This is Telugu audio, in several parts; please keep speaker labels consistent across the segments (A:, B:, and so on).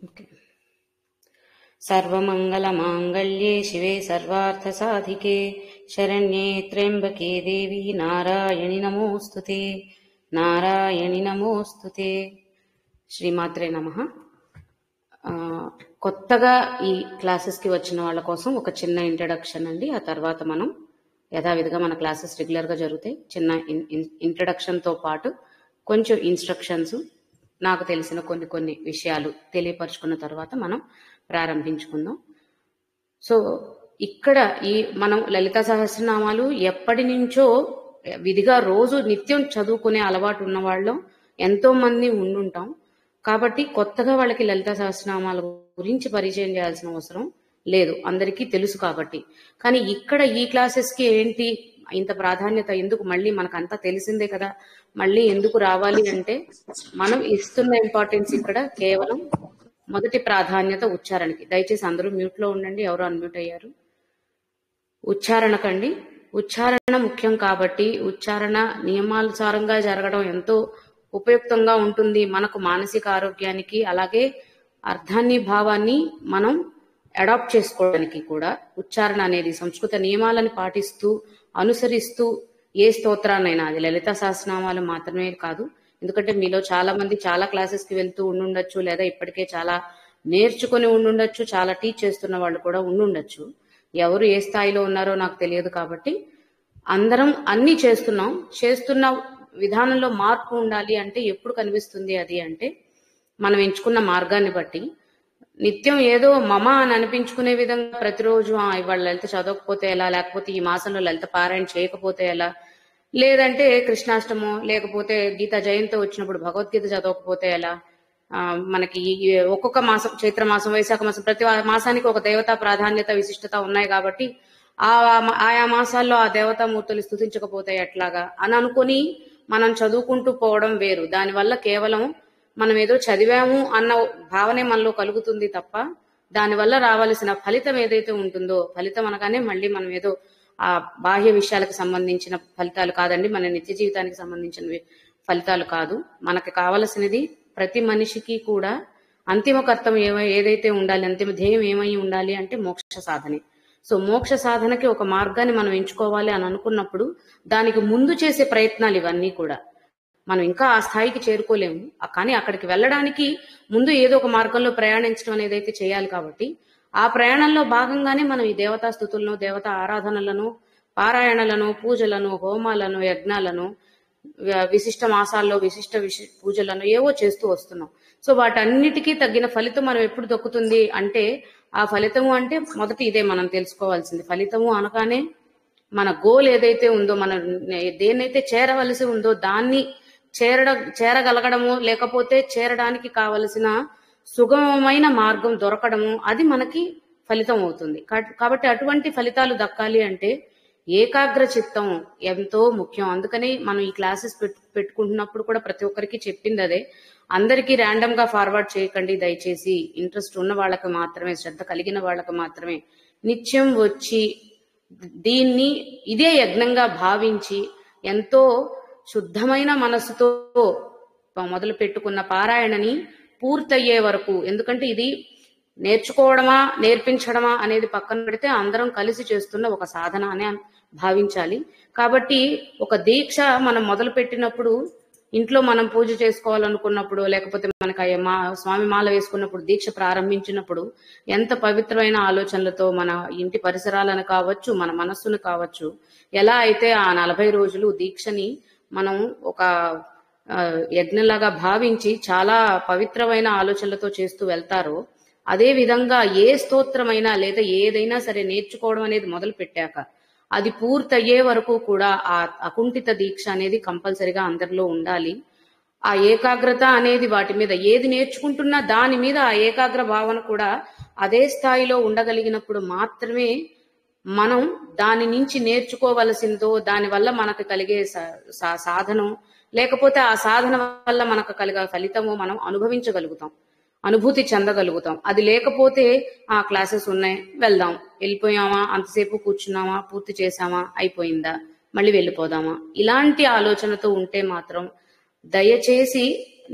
A: ఓకే. సర్వమంగళమాంగళ్యే శివే సర్వార్థసాధికే శరణ్యే త్ర్యంబకే దేవి నారాయణి నమోస్తుతే. నారాయణి నమోస్తుతే. శ్రీమాత్రే నమః. కొత్తగా ఈ క్లాసెస్కి వచ్చిన వాళ్ళ కోసం ఒక చిన్న ఇంట్రడక్షన్ అండి. ఆ తర్వాత మనం యథావిధిగా మన క్లాసెస్ రెగ్యులర్గా జరుగుతాయి. చిన్న ఇంట్రడక్షన్తో పాటు కొంచెం ఇన్స్ట్రక్షన్స్, నాకు తెలిసిన కొన్ని విషయాలు తెలియపరుచుకున్న తర్వాత మనం ప్రారంభించుకుందాం. సో ఇక్కడ మనం లలితా సహస్రనామాలు ఎప్పటి నుంచో విధిగా రోజు నిత్యం చదువుకునే అలవాటు ఉన్న వాళ్ళం ఎంతో మంది ఉండుంటాం. కాబట్టి కొత్తగా వాళ్ళకి లలితా సహస్రనామాల గురించి పరిచయం చేయాల్సిన అవసరం లేదు, అందరికీ తెలుసు కాబట్టి. కానీ ఇక్కడ ఈ క్లాసెస్కి ఏంటి ఇంత ప్రాధాన్యత ఎందుకు? మళ్ళీ మనకంతా తెలిసిందే కదా, మళ్ళీ ఎందుకు రావాలి అంటే మనం ఇస్తున్న ఇంపార్టెన్స్ ఇక్కడ కేవలం మొదటి ప్రాధాన్యత ఉచ్చారణకి. దయచేసి అందరూ మ్యూట్ లో ఉండండి, ఎవరు అన్మ్యూట్ అయ్యారు. ఉచ్చారణకండి. ఉచ్చారణ ముఖ్యం కాబట్టి ఉచ్చారణ నియమానుసారంగా జరగడం ఎంతో ఉపయుక్తంగా ఉంటుంది మనకు మానసిక ఆరోగ్యానికి. అలాగే అర్థాన్ని భావాన్ని మనం అడాప్ట్ చేసుకోవడానికి కూడా ఉచ్చారణ అనేది సంస్కృత నియమాలను పాటిస్తూ అనుసరిస్తూ ఏ స్తోత్రాన్నైనా, అది లలితా సహస్రనామాలు మాత్రమే కాదు, ఎందుకంటే మీలో చాలా మంది చాలా క్లాసెస్కి వెళ్తూ ఉండుండొచ్చు, లేదా ఇప్పటికే చాలా నేర్చుకుని ఉండుండొచ్చు, చాలా టీచ్ చేస్తున్న వాళ్ళు కూడా ఉండుండొచ్చు. ఎవరు ఏ స్థాయిలో ఉన్నారో నాకు తెలియదు. కాబట్టి అందరం అన్ని చేస్తున్న విధానంలో మార్పు ఉండాలి అంటే ఎప్పుడు కనిపిస్తుంది అది అంటే మనం ఎంచుకున్న మార్గాన్ని బట్టి. నిత్యం ఏదో మమ అని అనిపించుకునే విధంగా ప్రతిరోజు ఇవాళ లలిత చదవకపోతే ఎలా, లేకపోతే ఈ మాసంలో లలిత పారాయణ చేయకపోతే ఎలా, లేదంటే కృష్ణాష్టమం లేకపోతే గీతా జయంతి వచ్చినప్పుడు భగవద్గీత చదవకపోతే ఎలా. మనకి ఒక్కొక్క మాసం, చైత్రమాసం, వైశాఖ మాసం, ప్రతి మాసానికి ఒక దేవతా ప్రాధాన్యత విశిష్టత ఉన్నాయి కాబట్టి ఆయా మాసాల్లో ఆ దేవతామూర్తులు స్తుతించకపోతే ఎట్లాగా అని అనుకుని మనం చదువుకుంటూ పోవడం వేరు. దానివల్ల కేవలం మనం ఏదో చదివాము అన్న భావనే మనలో కలుగుతుంది తప్ప దానివల్ల రావాల్సిన ఫలితం ఏదైతే ఉంటుందో, ఫలితం అనగానే మళ్ళీ మనం ఏదో ఆ బాహ్య విషయాలకు సంబంధించిన ఫలితాలు కాదండి, మన నిత్య జీవితానికి సంబంధించిన ఫలితాలు కాదు. మనకి కావలసినది ప్రతి మనిషికి కూడా అంతిమ కర్తవ్యం ఏదైతే ఉండాలి, అంతిమ ధ్యేయం ఏమై ఉండాలి అంటే మోక్ష సాధనే. సో మోక్ష సాధనకి ఒక మార్గాన్ని మనం ఎంచుకోవాలి అని అనుకున్నప్పుడు దానికి ముందు చేసే ప్రయత్నాలు ఇవన్నీ కూడా. మనం ఇంకా ఆ స్థాయికి చేరుకోలేము, కానీ అక్కడికి వెళ్ళడానికి ముందు ఏదో ఒక మార్గంలో ప్రయాణించడం అనేది అయితే చేయాలి. కాబట్టి ఆ ప్రయాణంలో భాగంగానే మనం ఈ దేవతా స్తుతులను, దేవతా ఆరాధనలను, పారాయణలను, పూజలను, హోమాలను, యజ్ఞాలను, విశిష్ట మాసాల్లో విశిష్ట పూజలను ఏవో చేస్తూ వస్తున్నాం. సో వాటన్నిటికీ తగ్గిన ఫలితం మనం ఎప్పుడు దక్కుతుంది అంటే, ఆ ఫలితము అంటే మొదటి ఇదే మనం తెలుసుకోవాల్సింది. ఫలితము అనగానే మన గోల్ ఏదైతే ఉందో, మనం దేన్నైతే చేరవలసి ఉందో దాన్ని చేరగలగడము, లేకపోతే చేరడానికి కావలసిన సుగమమైన మార్గం దొరకడము, అది మనకి ఫలితం అవుతుంది. కాబట్టి అటువంటి ఫలితాలు దక్కాలి అంటే ఏకాగ్ర చిత్తం ఎంతో ముఖ్యం. అందుకని మనం ఈ క్లాసెస్ పెట్టుకుంటున్నప్పుడు కూడా ప్రతి ఒక్కరికి చెప్పింది అదే. అందరికీ ర్యాండమ్ గా ఫార్వర్డ్ చేయకండి దయచేసి. ఇంట్రెస్ట్ ఉన్న వాళ్ళకి మాత్రమే, శ్రద్ధ కలిగిన వాళ్ళకి మాత్రమే నిత్యం వచ్చి దీన్ని ఇదే యజ్ఞంగా భావించి ఎంతో శుద్ధమైన మనసుతో మొదలు పెట్టుకున్న పారాయణని పూర్తయ్యే వరకు, ఎందుకంటే ఇది నేర్చుకోవడమా నేర్పించడమా అనేది పక్కన పెడితే అందరం కలిసి చేస్తున్న ఒక సాధన అనే భావించాలి. కాబట్టి ఒక దీక్ష మనం మొదలు పెట్టినప్పుడు, ఇంట్లో మనం పూజ చేసుకోవాలనుకున్నప్పుడు, లేకపోతే మనకి స్వామి మాల వేసుకున్నప్పుడు, దీక్ష ప్రారంభించినప్పుడు ఎంత పవిత్రమైన ఆలోచనలతో మన ఇంటి పరిసరాలను కావచ్చు, మన మనస్సును కావచ్చు, ఎలా అయితే ఆ 40 రోజులు దీక్షని మనం ఒక యజ్ఞంలాగా భావించి చాలా పవిత్రమైన ఆలోచనలతో చేస్తూ వెళ్తారో, అదే విధంగా ఏ స్తోత్రమైనా లేదా ఏదైనా సరే నేర్చుకోవడం అనేది మొదలు పెట్టాక అది పూర్తయ్యే వరకు కూడా ఆ అకుంఠిత దీక్ష అనేది కంపల్సరిగా అందరిలో ఉండాలి. ఆ ఏకాగ్రత అనేది వాటి మీద ఏది నేర్చుకుంటున్నా దాని మీద ఆ ఏకాగ్ర భావన కూడా అదే స్థాయిలో ఉండగలిగినప్పుడు మాత్రమే మనం దాని నుంచి నేర్చుకోవలసిందో, దాని వల్ల మనకు కలిగే సాధనం, లేకపోతే ఆ సాధన వల్ల మనకు కలిగే ఫలితము మనం అనుభవించగలుగుతాం, అనుభూతి చెందగలుగుతాం. అది లేకపోతే ఆ క్లాసెస్ ఉన్నాయి, వెళ్దాం, వెళ్ళిపోయామా, అంతసేపు కూర్చున్నామా, పూర్తి చేసామా, అయిపోయిందా, మళ్ళీ వెళ్ళిపోదామా, ఇలాంటి ఆలోచనతో ఉంటే మాత్రం దయచేసి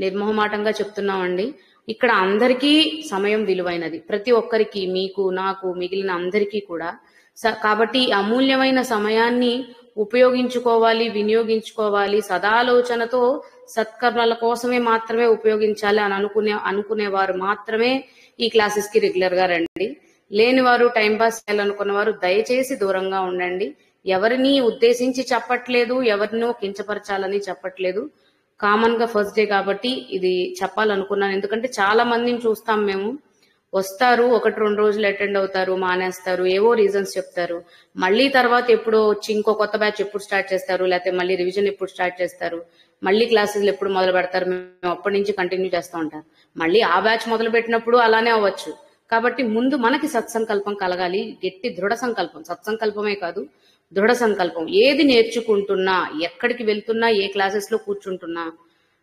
A: నిర్మోహమాటంగా చెప్తున్నామండి, ఇక్కడ అందరికీ సమయం విలువైనది, ప్రతి ఒక్కరికి, మీకు, నాకు, మిగిలిన అందరికీ కూడా. కాబట్టి ఈ అమూల్యమైన సమయాన్ని ఉపయోగించుకోవాలి, వినియోగించుకోవాలి. సదాలోచనతో సత్కర్మల కోసమే మాత్రమే ఉపయోగించాలి అని అనుకునేవారు మాత్రమే ఈ క్లాసెస్ కి రెగ్యులర్ గా రండి. లేని వారు, టైం పాస్ చేయాలనుకున్న వారు దయచేసి దూరంగా ఉండండి. ఎవరిని ఉద్దేశించి చెప్పట్లేదు, ఎవరినో కించపరచాలని చెప్పట్లేదు. కామన్ గా ఫస్ట్ డే కాబట్టి ఇది చెప్పాలనుకున్నాను. ఎందుకంటే చాలా మందిని చూస్తాం మేము, వస్తారు, 1-2 రోజులు అటెండ్ అవుతారు, మానేస్తారు, ఏవో రీజన్స్ చెప్తారు. మళ్ళీ తర్వాత ఎప్పుడో వచ్చి ఇంకో కొత్త బ్యాచ్ ఎప్పుడు స్టార్ట్ చేస్తారు, లేకపోతే మళ్ళీ రివిజన్ ఎప్పుడు స్టార్ట్ చేస్తారు, మళ్ళీ క్లాసెస్ ఎప్పుడు మొదలు పెడతారు, మేము అప్పటి నుంచి కంటిన్యూ చేస్తూ ఉంటారు. మళ్ళీ ఆ బ్యాచ్ మొదలు పెట్టినప్పుడు అలానే అవ్వచ్చు. కాబట్టి ముందు మనకి సత్సంకల్పం కలగాలి, గట్టి దృఢ సంకల్పం. సత్సంకల్పమే కాదు, దృఢ సంకల్పం. ఏది నేర్చుకుంటున్నా, ఎక్కడికి వెళ్తున్నా, ఏ క్లాసెస్ లో కూర్చుంటున్నా,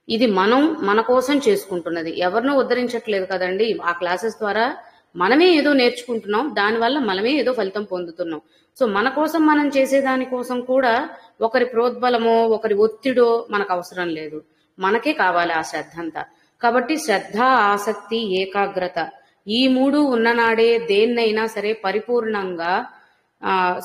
A: ఇది మనం మన కోసం చేసుకుంటున్నది, ఎవరినో ఉద్ధరించట్లేదు కదండి. ఆ క్లాసెస్ ద్వారా మనమే ఏదో నేర్చుకుంటున్నాం, దానివల్ల మనమే ఏదో ఫలితం పొందుతున్నాం. సో మన కోసం మనం చేసేదాని కోసం కూడా ఒకరి ప్రోద్బలమో ఒకరి ఒత్తిడో మనకు అవసరం లేదు, మనకే కావాలి ఆ శ్రద్ధ అంతా. కాబట్టి శ్రద్ధ, ఆసక్తి, ఏకాగ్రత ఈ 3 ఉన్ననాడే దేన్నైనా సరే పరిపూర్ణంగా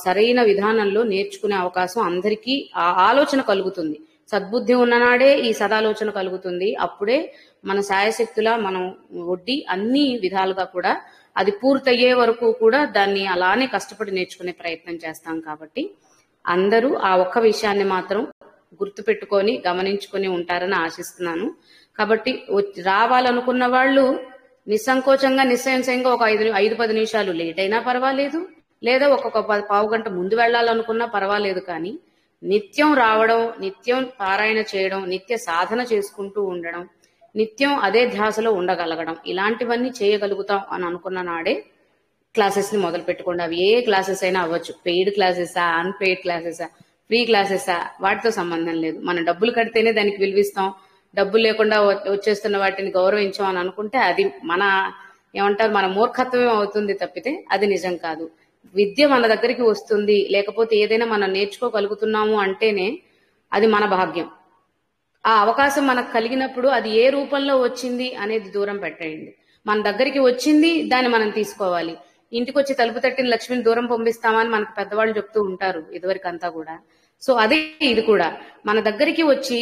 A: సరైన విధానంలో నేర్చుకునే అవకాశం అందరికీ ఆ ఆలోచన కలుగుతుంది. సద్బుద్ధి ఉన్ననాడే ఈ సదాలోచన కలుగుతుంది. అప్పుడే మన శాయశక్తులా మనం ఒడ్డి అన్ని విధాలుగా కూడా అది పూర్తయ్యే వరకు కూడా దాన్ని అలానే కష్టపడి నేర్చుకునే ప్రయత్నం చేస్తాం. కాబట్టి అందరూ ఆ ఒక్క విషయాన్ని మాత్రం గుర్తుపెట్టుకొని గమనించుకొని ఉంటారని ఆశిస్తున్నాను. కాబట్టి రావాలనుకున్న వాళ్ళు నిస్సంకోచంగా, నిస్సంశయంగా ఒక 5-10 నిమిషాలు లేట్ అయినా పర్వాలేదు, లేదా ఒక్కొక్క పావు గంట ముందు వెళ్లాలనుకున్నా పర్వాలేదు. కానీ నిత్యం రావడం, నిత్యం పారాయణ చేయడం, నిత్య సాధన చేసుకుంటూ ఉండడం, నిత్యం అదే ధ్యాసలో ఉండగలగడం, ఇలాంటివన్నీ చేయగలుగుతాం అని అనుకున్న నాడే క్లాసెస్ ని మొదలు పెట్టుకోండి. అవి ఏ క్లాసెస్ అయినా అవ్వచ్చు, పెయిడ్ క్లాసెసా, అన్పెయిడ్ క్లాసెసా, ఫ్రీ క్లాసెసా, వాటితో సంబంధం లేదు. మనం డబ్బులు కడితేనే దానికి విలువిస్తాం, డబ్బులు లేకుండా వచ్చేస్తున్న వాటిని గౌరవించాం అని అనుకుంటే అది మన మన మూర్ఖత్వమే అవుతుంది తప్పితే అది నిజం కాదు. విద్య మన దగ్గరికి వస్తుంది, లేకపోతే ఏదైనా మనం నేర్చుకోగలుగుతున్నాము అంటేనే అది మన భాగ్యం. ఆ అవకాశం మనకు కలిగినప్పుడు అది ఏ రూపంలో వచ్చింది అనేది దూరం పెట్టేయండి. మన దగ్గరికి వచ్చింది, దాన్ని మనం తీసుకోవాలి. ఇంటికి వచ్చి తలుపు తట్టిన లక్ష్మిని దూరం పంపిస్తామని మనకు పెద్దవాళ్ళు చెప్తూ ఉంటారు ఇదివరకంతా కూడా. సో అదే ఇది కూడా మన దగ్గరికి వచ్చి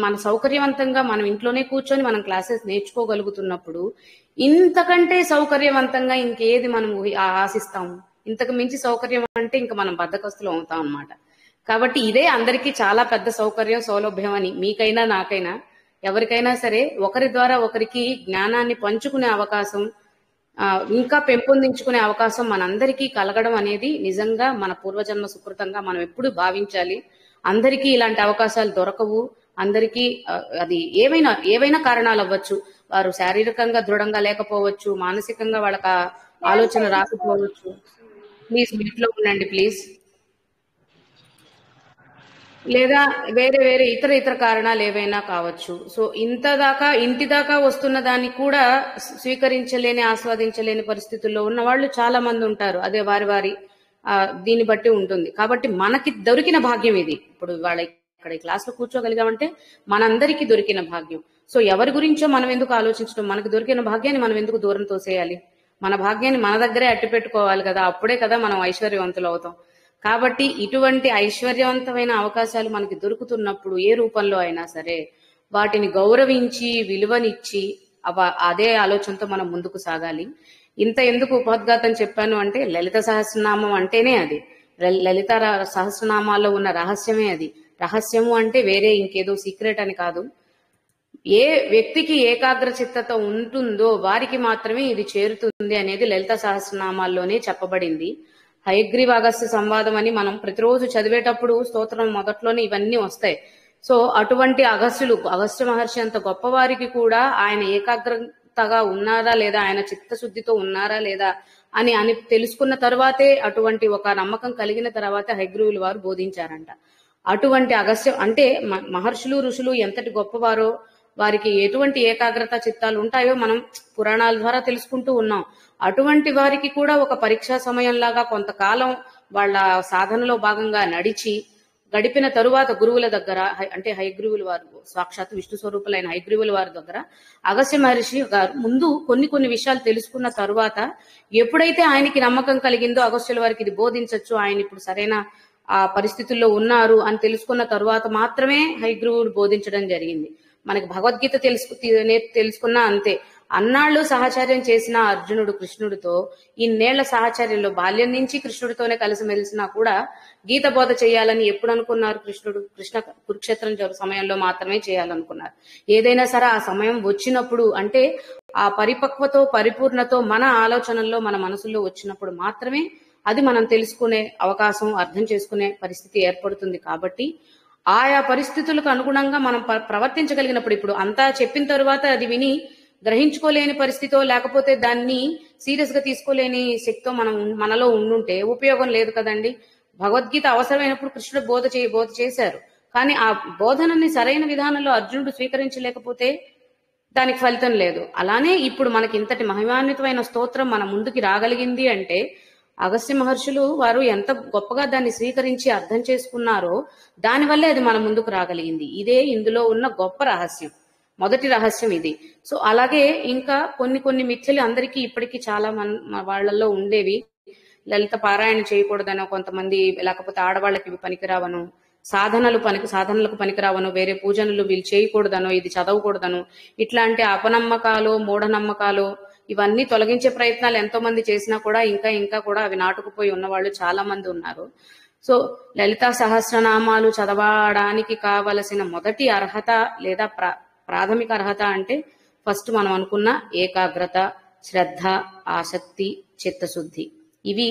A: మన సౌకర్యవంతంగా మనం ఇంట్లోనే కూర్చొని మనం క్లాసెస్ నేర్చుకోగలుగుతున్నప్పుడు ఇంతకంటే సౌకర్యవంతంగా ఇంకేది మనం ఆశిస్తాము? ఇంతకు మించి సౌకర్యం అంటే ఇంకా మనం బద్దకస్తులు అవుతాం అన్నమాట. కాబట్టి ఇదే అందరికీ చాలా పెద్ద సౌకర్యం, సౌలభ్యం అని మీకైనా నాకైనా ఎవరికైనా సరే ఒకరి ద్వారా ఒకరికి జ్ఞానాన్ని పంచుకునే అవకాశం, ఇంకా పెంపొందించుకునే అవకాశం మనందరికీ కలగడం అనేది నిజంగా మన పూర్వజన్మ సుకృతంగా మనం ఎప్పుడు భావించాలి. అందరికీ ఇలాంటి అవకాశాలు దొరకవు. అందరికీ అది ఏవైనా కారణాలు అవ్వచ్చు. వారు శారీరకంగా దృఢంగా లేకపోవచ్చు, మానసికంగా వాళ్ళకి ఆలోచన రాకపోవచ్చు. ప్లీజ్ మీట్లో ఉండండి ప్లీజ్. లేదా వేరే ఇతర కారణాలు ఏవైనా కావచ్చు. సో ఇంటి దాకా వస్తున్న దాన్ని కూడా స్వీకరించలేని, ఆస్వాదించలేని పరిస్థితుల్లో ఉన్న వాళ్ళు చాలా మంది ఉంటారు. అదే వారి దీన్ని బట్టి ఉంటుంది. కాబట్టి మనకి దొరికిన భాగ్యం ఇది. ఇప్పుడు వాళ్ళ ఇక్కడ క్లాస్ లో కూర్చోగలిగామంటే మనందరికీ దొరికిన భాగ్యం. సో ఎవరి గురించో మనం ఎందుకు ఆలోచించడం? మనకు దొరికిన భాగ్యాన్ని మనం ఎందుకు దూరం తోసేయాలి? మన భాగ్యాన్ని మన దగ్గరే అట్టి పెట్టుకోవాలి కదా, అప్పుడే కదా మనం ఐశ్వర్యవంతులు అవుతాం. కాబట్టి ఇటువంటి ఐశ్వర్యవంతమైన అవకాశాలు మనకి దొరుకుతున్నప్పుడు ఏ రూపంలో అయినా సరే వాటిని గౌరవించి విలువనిచ్చి అదే ఆలోచనతో మనం ముందుకు సాగాలి. ఇంత ఎందుకు ఉపోద్ఘాతం చెప్పాను అంటే లలిత సహస్రనామం అంటేనే అది. లలిత సహస్రనామాల్లో ఉన్న రహస్యమే అది. రహస్యము అంటే వేరే ఇంకేదో సీక్రెట్ అని కాదు. ఏ వ్యక్తికి ఏకాగ్ర చిత్తత ఉంటుందో వారికి మాత్రమే ఇది చేరుతుంది అనేది లలిత సహస్రనామాల్లోనే చెప్పబడింది. హయగ్రీవ అగస్త్య సంవాదం అని మనం ప్రతిరోజు చదివేటప్పుడు స్తోత్రం మొదట్లోనే ఇవన్నీ వస్తాయి. సో అటువంటి అగస్త్య మహర్షి అంత గొప్పవారికి కూడా ఆయన ఏకాగ్రతగా ఉన్నారా లేదా, ఆయన చిత్తశుద్ధితో ఉన్నారా లేదా అని తెలుసుకున్న తర్వాతే, అటువంటి ఒక నమ్మకం కలిగిన తర్వాతే హయగ్రీవులు వారు బోధించారంట. అటువంటి అగస్త్య అంటే మహర్షులు ఋషులు ఎంతటి గొప్పవారో, వారికి ఎటువంటి ఏకాగ్రత చిత్తాలు ఉంటాయో మనం పురాణాల ద్వారా తెలుసుకుంటూ ఉన్నాం. అటువంటి వారికి కూడా ఒక పరీక్షా సమయంలాగా కొంతకాలం వాళ్ళ సాధనలో భాగంగా నడిచి గడిపిన తరువాత గురువుల దగ్గర అంటే హయగ్రీవుల వారు, సాక్షాత్ విష్ణు స్వరూపులైన హయగ్రీవుల వారి దగ్గర అగస్త్య మహర్షి గారు ముందు కొన్ని విషయాలు తెలుసుకున్న తరువాత ఎప్పుడైతే ఆయనకి నమ్మకం కలిగిందో అగస్త్యుల వారికి ఇది బోధించవచ్చు, ఆయన ఇప్పుడు సరైన ఆ పరిస్థితుల్లో ఉన్నారు అని తెలుసుకున్న తరువాత మాత్రమే హయగ్రీవుడు బోధించడం జరిగింది. మనకి భగవద్గీత తెలుసుకున్నా అంతే. అన్నాళ్ళు సహచర్యం చేసిన అర్జునుడు కృష్ణుడితో ఇన్నేళ్ల సహచర్యంలో బాల్యం నుంచి కృష్ణుడితోనే కలిసి మెలిసినా కూడా గీత బోధ చేయాలని ఎప్పుడు అనుకున్నారు? కురుక్షేత్రం సమయంలో మాత్రమే చేయాలనుకున్నారు. ఏదైనా సరే ఆ సమయం వచ్చినప్పుడు, అంటే ఆ పరిపక్వతో పరిపూర్ణతో మన ఆలోచనల్లో మన మనసులో వచ్చినప్పుడు మాత్రమే అది మనం తెలుసుకునే అవకాశం, అర్థం చేసుకునే పరిస్థితి ఏర్పడుతుంది. కాబట్టి ఆయా పరిస్థితులకు అనుగుణంగా మనం ప్రవర్తించగలిగినప్పుడు, ఇప్పుడు అంతా చెప్పిన తరువాత అది విని గ్రహించుకోలేని పరిస్థితో లేకపోతే దాన్ని సీరియస్ గా తీసుకోలేని శక్తితో మనలో ఉండుంటే ఉపయోగం లేదు కదండి. భగవద్గీత అవసరమైనప్పుడు కృష్ణుడు బోధ చేశారు, కానీ ఆ బోధనని సరైన విధానంలో అర్జునుడు స్వీకరించలేకపోతే దానికి ఫలితం లేదు. అలానే ఇప్పుడు మనకి ఇంతటి మహిమాన్వితమైన స్తోత్రం మన ముందుకి రాగలిగింది అంటే అగస్త్య మహర్షులు వారు ఎంత గొప్పగా దాన్ని స్వీకరించి అర్థం చేసుకున్నారో దానివల్లే అది మన ముందుకు రాగలిగింది. ఇదే ఇందులో ఉన్న గొప్ప రహస్యం, మొదటి రహస్యం ఇది. సో అలాగే ఇంకా కొన్ని మిథ్యలు అందరికీ ఇప్పటికీ చాలా వాళ్ళల్లో ఉండేవి. లలిత పారాయణ చేయకూడదనో కొంతమంది, లేకపోతే ఆడవాళ్ళకి ఇవి పనికిరావను, సాధనలకు పనికిరావను, వేరే పూజనలు వీళ్ళు చేయకూడదనో, ఇది చదవకూడదను, ఇట్లాంటి అపనమ్మకాలు, మూఢనమ్మకాలు ఇవన్నీ తొలగించే ప్రయత్నాలు ఎంతో మంది చేసినా కూడా ఇంకా కూడా అవి నాటుకుపోయి ఉన్నవాళ్ళు చాలా మంది ఉన్నారు. సో లలితా సహస్రనామాలు చదవడానికి కావలసిన మొదటి అర్హత లేదా ప్రాథమిక అర్హత అంటే ఫస్ట్ మనం అనుకున్న ఏకాగ్రత, శ్రద్ధ, ఆసక్తి, చిత్తశుద్ధి. ఇవి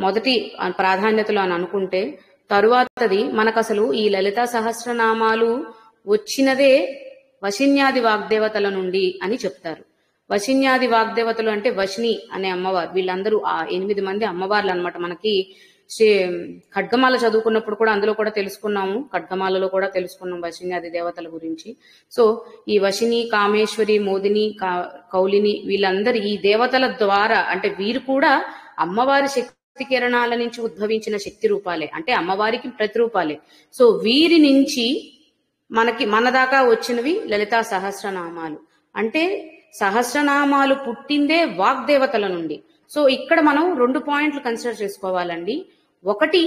A: మొదటి ప్రాధాన్యతలు అని అనుకుంటే, తరువాతది మనకు అసలు ఈ లలితా సహస్రనామాలు వచ్చినదే వశిన్యాది వాగ్దేవతల నుండి అని చెప్తారు. వశిన్యాది వాగ్దేవతలు అంటే వశిని అనే అమ్మవారు, వీళ్ళందరూ ఆ 8 మంది అమ్మవార్లు అనమాట. మనకి ఖడ్గమాల చదువుకున్నప్పుడు కూడా అందులో కూడా తెలుసుకున్నాము, ఖడ్గమాలలో కూడా తెలుసుకున్నాం వశిన్యాది దేవతల గురించి. సో ఈ వశిని, కామేశ్వరి, మోదిని, కౌలిని వీళ్ళందరి ఈ దేవతల ద్వారా, అంటే వీరు కూడా అమ్మవారి శక్తి కిరణాల నుంచి ఉద్భవించిన శక్తి రూపాలే, అంటే అమ్మవారికి ప్రతిరూపాలే. సో వీరి నుంచి మన దాకా వచ్చినవి లలితా సహస్రనామాలు. అంటే సహస్రనామాలు పుట్టిందే వాగ్దేవతల నుండి. సో ఇక్కడ మనం 2 పాయింట్లు కన్సిడర్ చేసుకోవాలండి. ఒకటి,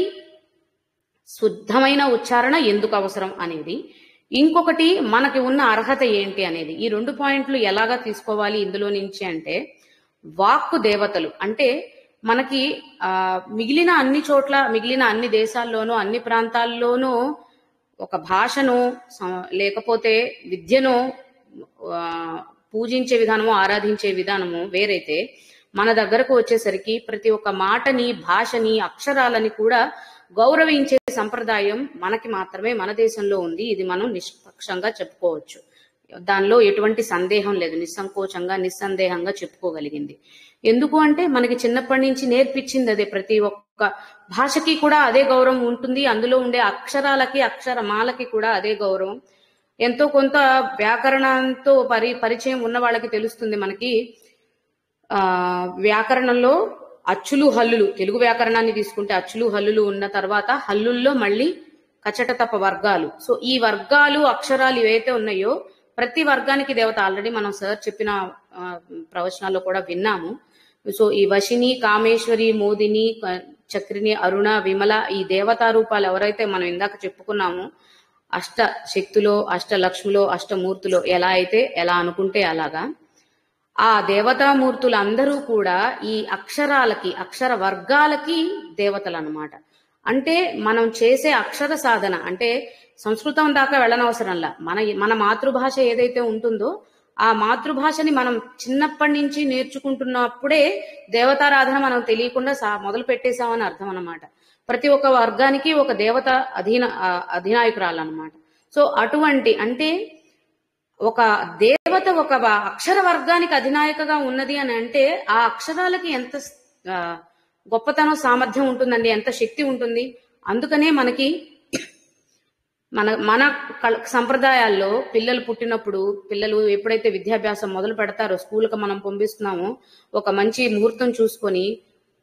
A: శుద్ధమైన ఉచ్చారణ ఎందుకు అవసరం అనేది, ఇంకొకటి మనకి ఉన్న అర్హత ఏంటి అనేది. ఈ 2 పాయింట్లు ఎలాగా తీసుకోవాలి ఇందులో నుంచి అంటే, వాక్కు దేవతలు అంటే మనకి మిగిలిన అన్ని చోట్ల, మిగిలిన అన్ని దేశాల్లోనూ, అన్ని ప్రాంతాల్లోనూ ఒక భాషను లేకపోతే విద్యను పూజించే విధానము, ఆరాధించే విధానము వేరైతే, మన దగ్గరకు వచ్చేసరికి ప్రతి ఒక్క మాటని, భాషని, అక్షరాలని కూడా గౌరవించే సంప్రదాయం మనకి మాత్రమే మన దేశంలో ఉంది. ఇది మనం నిష్పక్షంగా చెప్పుకోవచ్చు, దానిలో ఎటువంటి సందేహం లేదు. నిస్సంకోచంగా, నిస్సందేహంగా చెప్పుకోగలిగింది. ఎందుకు అంటే మనకి చిన్నప్పటి నుంచి నేర్పించింది అదే. ప్రతి ఒక్క భాషకి కూడా అదే గౌరవం ఉంటుంది, అందులో ఉండే అక్షరాలకి, అక్షరమాలకి కూడా అదే గౌరవం. ఎంతో కొంత వ్యాకరణంతో పరిచయం ఉన్న వాళ్ళకి తెలుస్తుంది. మనకి వ్యాకరణంలో అచ్చులు, హల్లులు, తెలుగు వ్యాకరణాన్ని తీసుకుంటే అచ్చులు, హల్లులు ఉన్న తర్వాత హల్లుల్లో మళ్ళీ కచట తప వర్గాలు. సో ఈ వర్గాలు, అక్షరాలు ఏవైతే ఉన్నాయో ప్రతి వర్గానికి దేవత. ఆల్రెడీ మనం సార్ చెప్పిన ప్రవచనాల్లో కూడా విన్నాము. సో ఈ వశిని, కామేశ్వరి, మోదిని, చక్రిని, అరుణ, విమల ఈ దేవతా రూపాలు ఎవరైతే మనం ఇందాక చెప్పుకున్నామో, అష్ట శక్తులో, అష్ట లక్ష్మిలో, అష్టమూర్తులో ఎలా అనుకుంటే అలాగా ఆ దేవతామూర్తులందరూ కూడా ఈ అక్షరాలకి, అక్షర వర్గాలకి దేవతలు అన్నమాట. అంటే మనం చేసే అక్షర సాధన అంటే సంస్కృతం దాకా వెళ్ళనవసరంలా, మన మాతృభాష ఏదైతే ఉంటుందో ఆ మాతృభాషని మనం చిన్నప్పటి నుంచి నేర్చుకుంటున్నప్పుడే దేవతారాధన మనం తెలియకుండా మొదలు పెట్టేశామని అర్థం అన్నమాట. ప్రతి ఒక్క వర్గానికి ఒక దేవత అధినాయకురాలు అన్నమాట. సో అటువంటి, అంటే ఒక దేవత ఒక అక్షర వర్గానికి అధినాయకగా ఉన్నది అని అంటే ఆ అక్షరాలకి ఎంత గొప్పతనం, సామర్థ్యం ఉంటుందండి, ఎంత శక్తి ఉంటుంది. అందుకనే మనకి మన సంప్రదాయాల్లో పిల్లలు పుట్టినప్పుడు, పిల్లలు ఎప్పుడైతే విద్యాభ్యాసం మొదలు పెడతారో, స్కూల్కి మనం పంపిస్తున్నామో, ఒక మంచి ముహూర్తం చూసుకొని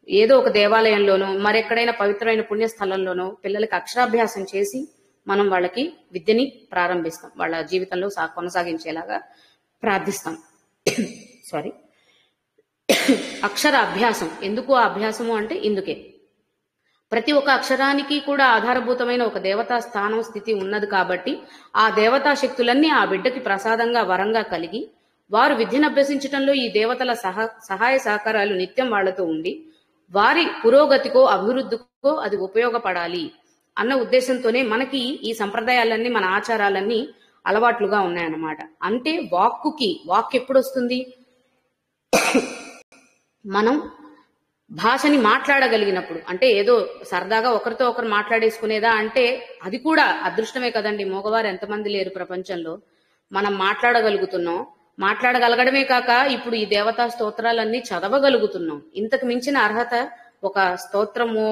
A: ఏదో ఒక దేవాలయంలోనో మరెక్కడైనా పవిత్రమైన పుణ్యస్థలంలోనో పిల్లలకి అక్షరాభ్యాసం చేసి మనం వాళ్ళకి విద్యని ప్రారంభిస్తాం, వాళ్ళ జీవితంలో కొనసాగించేలాగా ప్రార్థిస్తాం. సారీ. అక్షర అభ్యాసం ఎందుకు ఆ అభ్యాసము అంటే ఇందుకే, ప్రతి ఒక్క అక్షరానికి కూడా ఆధారభూతమైన ఒక దేవతా స్థానం స్థితి ఉన్నది కాబట్టి ఆ దేవతా శక్తులన్నీ ఆ బిడ్డకి ప్రసాదంగా వరంగా కలిగి వారు విద్యను అభ్యసించడంలో ఈ దేవతల సహాయ సహకారాలు నిత్యం వాళ్లతో ఉండి వారి పురోగతికో అభివృద్ధికో అది ఉపయోగపడాలి అన్న ఉద్దేశంతోనే మనకి ఈ సంప్రదాయాలన్నీ మన ఆచారాలన్నీ అలవాట్లుగా ఉన్నాయన్నమాట. అంటే వాక్ ఎప్పుడు వస్తుంది? మనం భాషని మాట్లాడగలిగినప్పుడు. అంటే ఏదో సరదాగా ఒకరితో ఒకరు మాట్లాడేసుకునేదా అంటే అది కూడా అదృష్టమే కదండి. మగవారు ఎంతమంది లేరు ప్రపంచంలో. మనం మాట్లాడగలుగుతున్నాం, మాట్లాడగలగడమే కాక ఇప్పుడు ఈ దేవతా స్తోత్రాలన్నీ చదవగలుగుతున్నాం. ఇంతకు మించిన అర్హత ఒక స్తోత్రము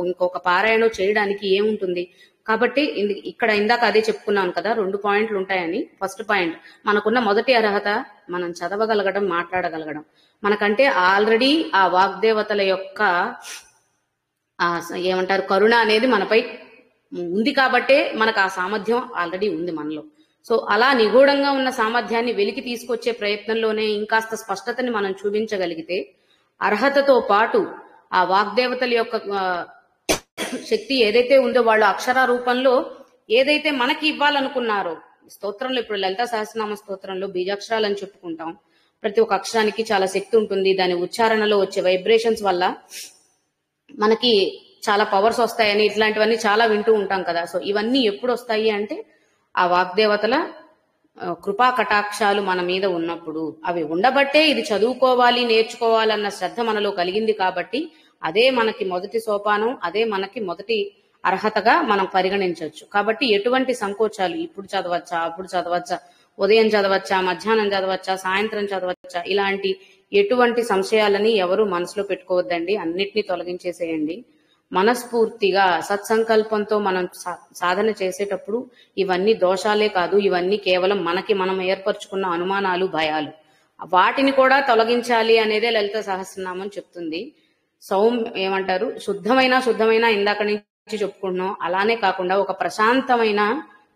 A: ఇంకొక పారాయణం చేయడానికి ఏముంటుంది? కాబట్టి ఇక్కడ ఇందాక అదే చెప్పుకున్నాను కదా, 2 పాయింట్లు ఉంటాయని. ఫస్ట్ పాయింట్, మనకున్న మొదటి అర్హత మనం చదవగలగడం, మాట్లాడగలగడం. మనకంటే ఆల్రెడీ ఆ వాగ్దేవతల యొక్క ఏమంటారు కరుణ అనేది మనపై ఉంది కాబట్టే మనకు ఆ సామర్థ్యం ఆల్రెడీ ఉంది మనలో. సో అలా నిగూఢంగా ఉన్న సామర్థ్యాన్ని వెలికి తీసుకొచ్చే ప్రయత్నంలోనే ఇంకాస్త స్పష్టతని మనం చూపించగలిగితే అర్హతతో పాటు ఆ వాగ్దేవతల యొక్క శక్తి ఏదైతే ఉందో వాళ్ళు అక్షర రూపంలో ఏదైతే మనకి ఇవ్వాలనుకున్నారో, స్తోత్రంలో ఇప్పుడు లలితా సహస్రనామ స్తోత్రంలో బీజాక్షరాలని చెప్పుకుంటాం. ప్రతి ఒక్క అక్షరానికి చాలా శక్తి ఉంటుంది. దాని ఉచ్చారణలో వచ్చే వైబ్రేషన్స్ వల్ల మనకి చాలా పవర్స్ వస్తాయని ఇట్లాంటివన్నీ చాలా వింటూ ఉంటాం కదా. సో ఇవన్నీ ఎప్పుడు వస్తాయి అంటే ఆ వాగ్దేవతల కృపా కటాక్షాలు మన మీద ఉన్నప్పుడు. అవి ఉండబట్టే ఇది చదువుకోవాలి, నేర్చుకోవాలన్న శ్రద్ధ మనలో కలిగింది కాబట్టి అదే మనకి మొదటి సోపానం, అదే మనకి మొదటి అర్హతగా మనం పరిగణించవచ్చు. కాబట్టి ఎటువంటి సంకోచాలు, ఇప్పుడు చదవచ్చా, అప్పుడు చదవచ్చా, ఉదయం చదవచ్చా, మధ్యాహ్నం చదవచ్చా, సాయంత్రం చదవచ్చా, ఇలాంటి ఎటువంటి సంశయాలని ఎవరు మనసులో పెట్టుకోవద్దండి. అన్నిటినీ తొలగించేసేయండి. మనస్ఫూర్తిగా సత్సంకల్పంతో మనం సాధన చేసేటప్పుడు ఇవన్నీ దోషాలే కాదు, ఇవన్నీ కేవలం మనకి మనం ఏర్పరచుకున్న అనుమానాలు, భయాలు. వాటిని కూడా తొలగించాలి అనేదే లలిత సహస్రనామం చెప్తుంది. ఏమంటారు, శుద్ధమైన ఇందాక నుంచి చెప్పుకుంటున్నాం. అలానే కాకుండా ఒక ప్రశాంతమైన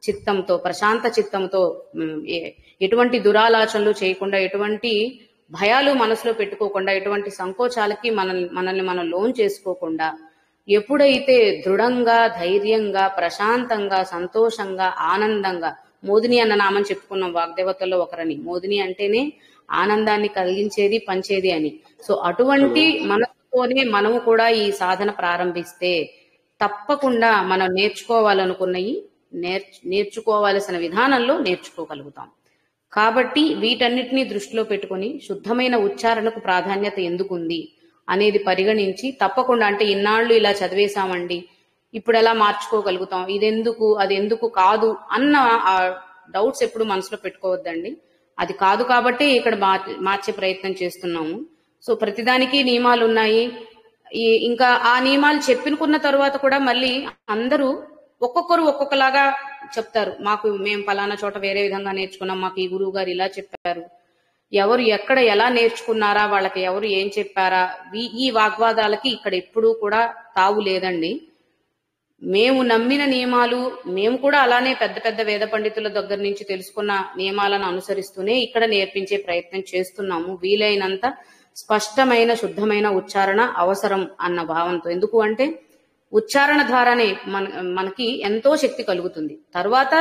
A: చిత్తంతో, ప్రశాంత చిత్తంతో, ఎటువంటి దురాలోచనలు చేయకుండా, ఎటువంటి భయాలు మనసులో పెట్టుకోకుండా, ఎటువంటి సంకోచాలకి మనల్ని మనం లోన్ చేసుకోకుండా, ఎప్పుడైతే దృఢంగా, ధైర్యంగా, ప్రశాంతంగా, సంతోషంగా, ఆనందంగా, మోదిని అన్న నామం చెప్పుకున్నాం వాగ్దేవతల్లో ఒకరని. మోదిని అంటేనే ఆనందాన్ని కలిగించేది, పంచేది అని. సో అటువంటి మనసుతోనే మనము కూడా ఈ సాధన ప్రారంభిస్తే తప్పకుండా మనం నేర్చుకోవాలనుకున్నవి నేర్చుకోవాల్సిన విధానంలో నేర్చుకోగలుగుతాం. కాబట్టి వీటన్నిటినీ దృష్టిలో పెట్టుకుని శుద్ధమైన ఉచ్చారణకు ప్రాధాన్యత ఎందుకుంది అనేది పరిగణించి తప్పకుండా, అంటే ఇన్నాళ్ళు ఇలా చదివేశామండి, ఇప్పుడు ఎలా మార్చుకోగలుగుతాం, ఇదెందుకు అదెందుకు కాదు అన్న ఆ డౌట్స్ ఎప్పుడు మనసులో పెట్టుకోవద్దండి. అది కాదు కాబట్టి ఇక్కడ మార్చే ప్రయత్నం చేస్తున్నాము. సో ప్రతిదానికి నియమాలు ఉన్నాయి. ఇంకా ఆ నియమాలు చెప్పినుకున్న తర్వాత కూడా మళ్ళీ అందరూ ఒక్కొక్కరు ఒక్కొక్కలాగా చెప్తారు. మేము ఫలానా చోట వేరే విధంగా నేర్చుకున్నాం, మాకు ఈ గురువు గారు ఇలా చెప్పారు. ఎవరు ఎక్కడ ఎలా నేర్చుకున్నారా, వాళ్ళకి ఎవరు ఏం చెప్పారా, ఈ వాగ్వాదాలకి ఇక్కడ ఎప్పుడూ కూడా తావు లేదండి. మేము నమ్మిన నియమాలు, మేము కూడా అలానే పెద్ద పెద్ద వేద పండితుల దగ్గర నుంచి తెలుసుకున్న నియమాలను అనుసరిస్తూనే ఇక్కడ నేర్పించే ప్రయత్నం చేస్తున్నాము. వీలైనంత స్పష్టమైన శుద్ధమైన ఉచ్చారణ అవసరం అన్న భావంతో. ఎందుకు అంటే ఉచ్చారణ ద్వారానే మనకి ఎంతో శక్తి కలుగుతుంది. తర్వాత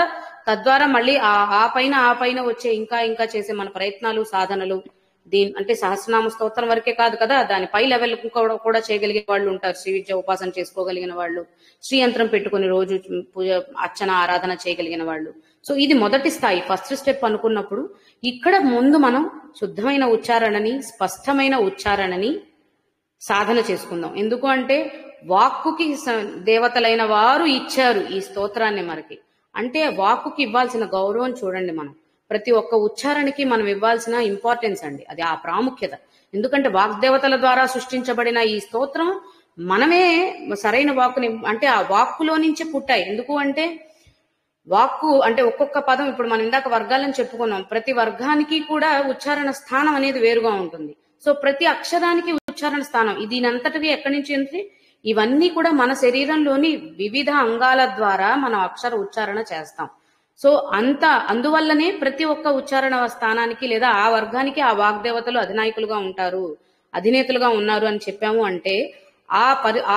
A: తద్వారా మళ్ళీ ఆ పైన వచ్చే ఇంకా చేసే మన ప్రయత్నాలు, సాధనలు, అంటే సహస్రనామ స్తోత్రం వరకే కాదు కదా, దాని పై లెవెల్ కూడా చేయగలిగే వాళ్ళు ఉంటారు. శ్రీ విద్య ఉపాసన చేసుకోగలిగిన వాళ్ళు, శ్రీ యంత్రం పెట్టుకుని రోజు పూజ, అర్చన, ఆరాధన చేయగలిగిన వాళ్ళు. సో ఇది మొదటి స్థాయి, ఫస్ట్ స్టెప్ అనుకున్నప్పుడు ఇక్కడ ముందు మనం శుద్ధమైన ఉచ్చారణని, స్పష్టమైన ఉచ్చారణని సాధన చేసుకుందాం. ఎందుకు అంటే వాక్కుకి దేవతలైన వారు ఇచ్చారు ఈ స్తోత్రాన్ని మనకి. అంటే వాక్కుకి ఇవ్వాల్సిన గౌరవం చూడండి. మనం ప్రతి ఒక్క ఉచ్చారణకి మనం ఇవ్వాల్సిన ఇంపార్టెన్స్ అండి, అది ఆ ప్రాముఖ్యత. ఎందుకంటే వాగ్దేవతల ద్వారా సృష్టించబడిన ఈ స్తోత్రం మనమే సరైన వాక్కుని, అంటే ఆ వాక్కులో నుంచి పుట్టాయి. ఎందుకు అంటే వాక్కు అంటే ఒక్కొక్క పదం, ఇప్పుడు మనం ఇందాక వర్గాలను చెప్పుకున్నాం, ప్రతి వర్గానికి కూడా ఉచ్చారణ స్థానం అనేది వేరుగా ఉంటుంది. సో ప్రతి అక్షరానికి ఉచ్చారణ స్థానం, దీనంతటిది ఎక్కడి నుంచి ఉంది, ఇవన్నీ కూడా మన శరీరంలోని వివిధ అంగాల ద్వారా మనం అక్షర ఉచ్చారణ చేస్తాం. సో అందువల్లనే ప్రతి ఒక్క ఉచ్చారణ స్థానానికి లేదా ఆ వర్గానికి ఆ వాగ్దేవతలు అధినాయకులుగా ఉంటారు, అధినేతలుగా ఉన్నారు అని చెప్పాము అంటే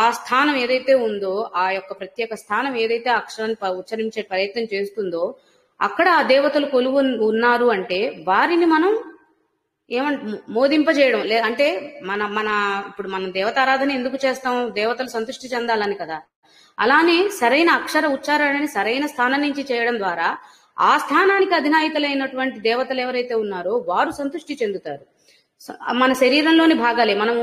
A: ఆ స్థానం ఏదైతే ఉందో, ఆ యొక్క ప్రత్యేక స్థానం ఏదైతే అక్షరాన్ని ఉచ్చరించే ప్రయత్నం చేస్తుందో అక్కడ ఆ దేవతలు కొలువు ఉన్నారు అంటే వారిని మనం మోదింపజేయడం అంటే మన మన ఇప్పుడు మనం దేవతారాధన ఎందుకు చేస్తాం? దేవతలు సంతృష్టి చెందాలని కదా. అలానే సరైన అక్షర ఉచ్చారణని సరైన స్థానం నుంచి చేయడం ద్వారా ఆ స్థానానికి అధినాయకులైనటువంటి దేవతలు ఎవరైతే ఉన్నారో వారు సంతృష్టి చెందుతారు. మన శరీరంలోని భాగాలే మనము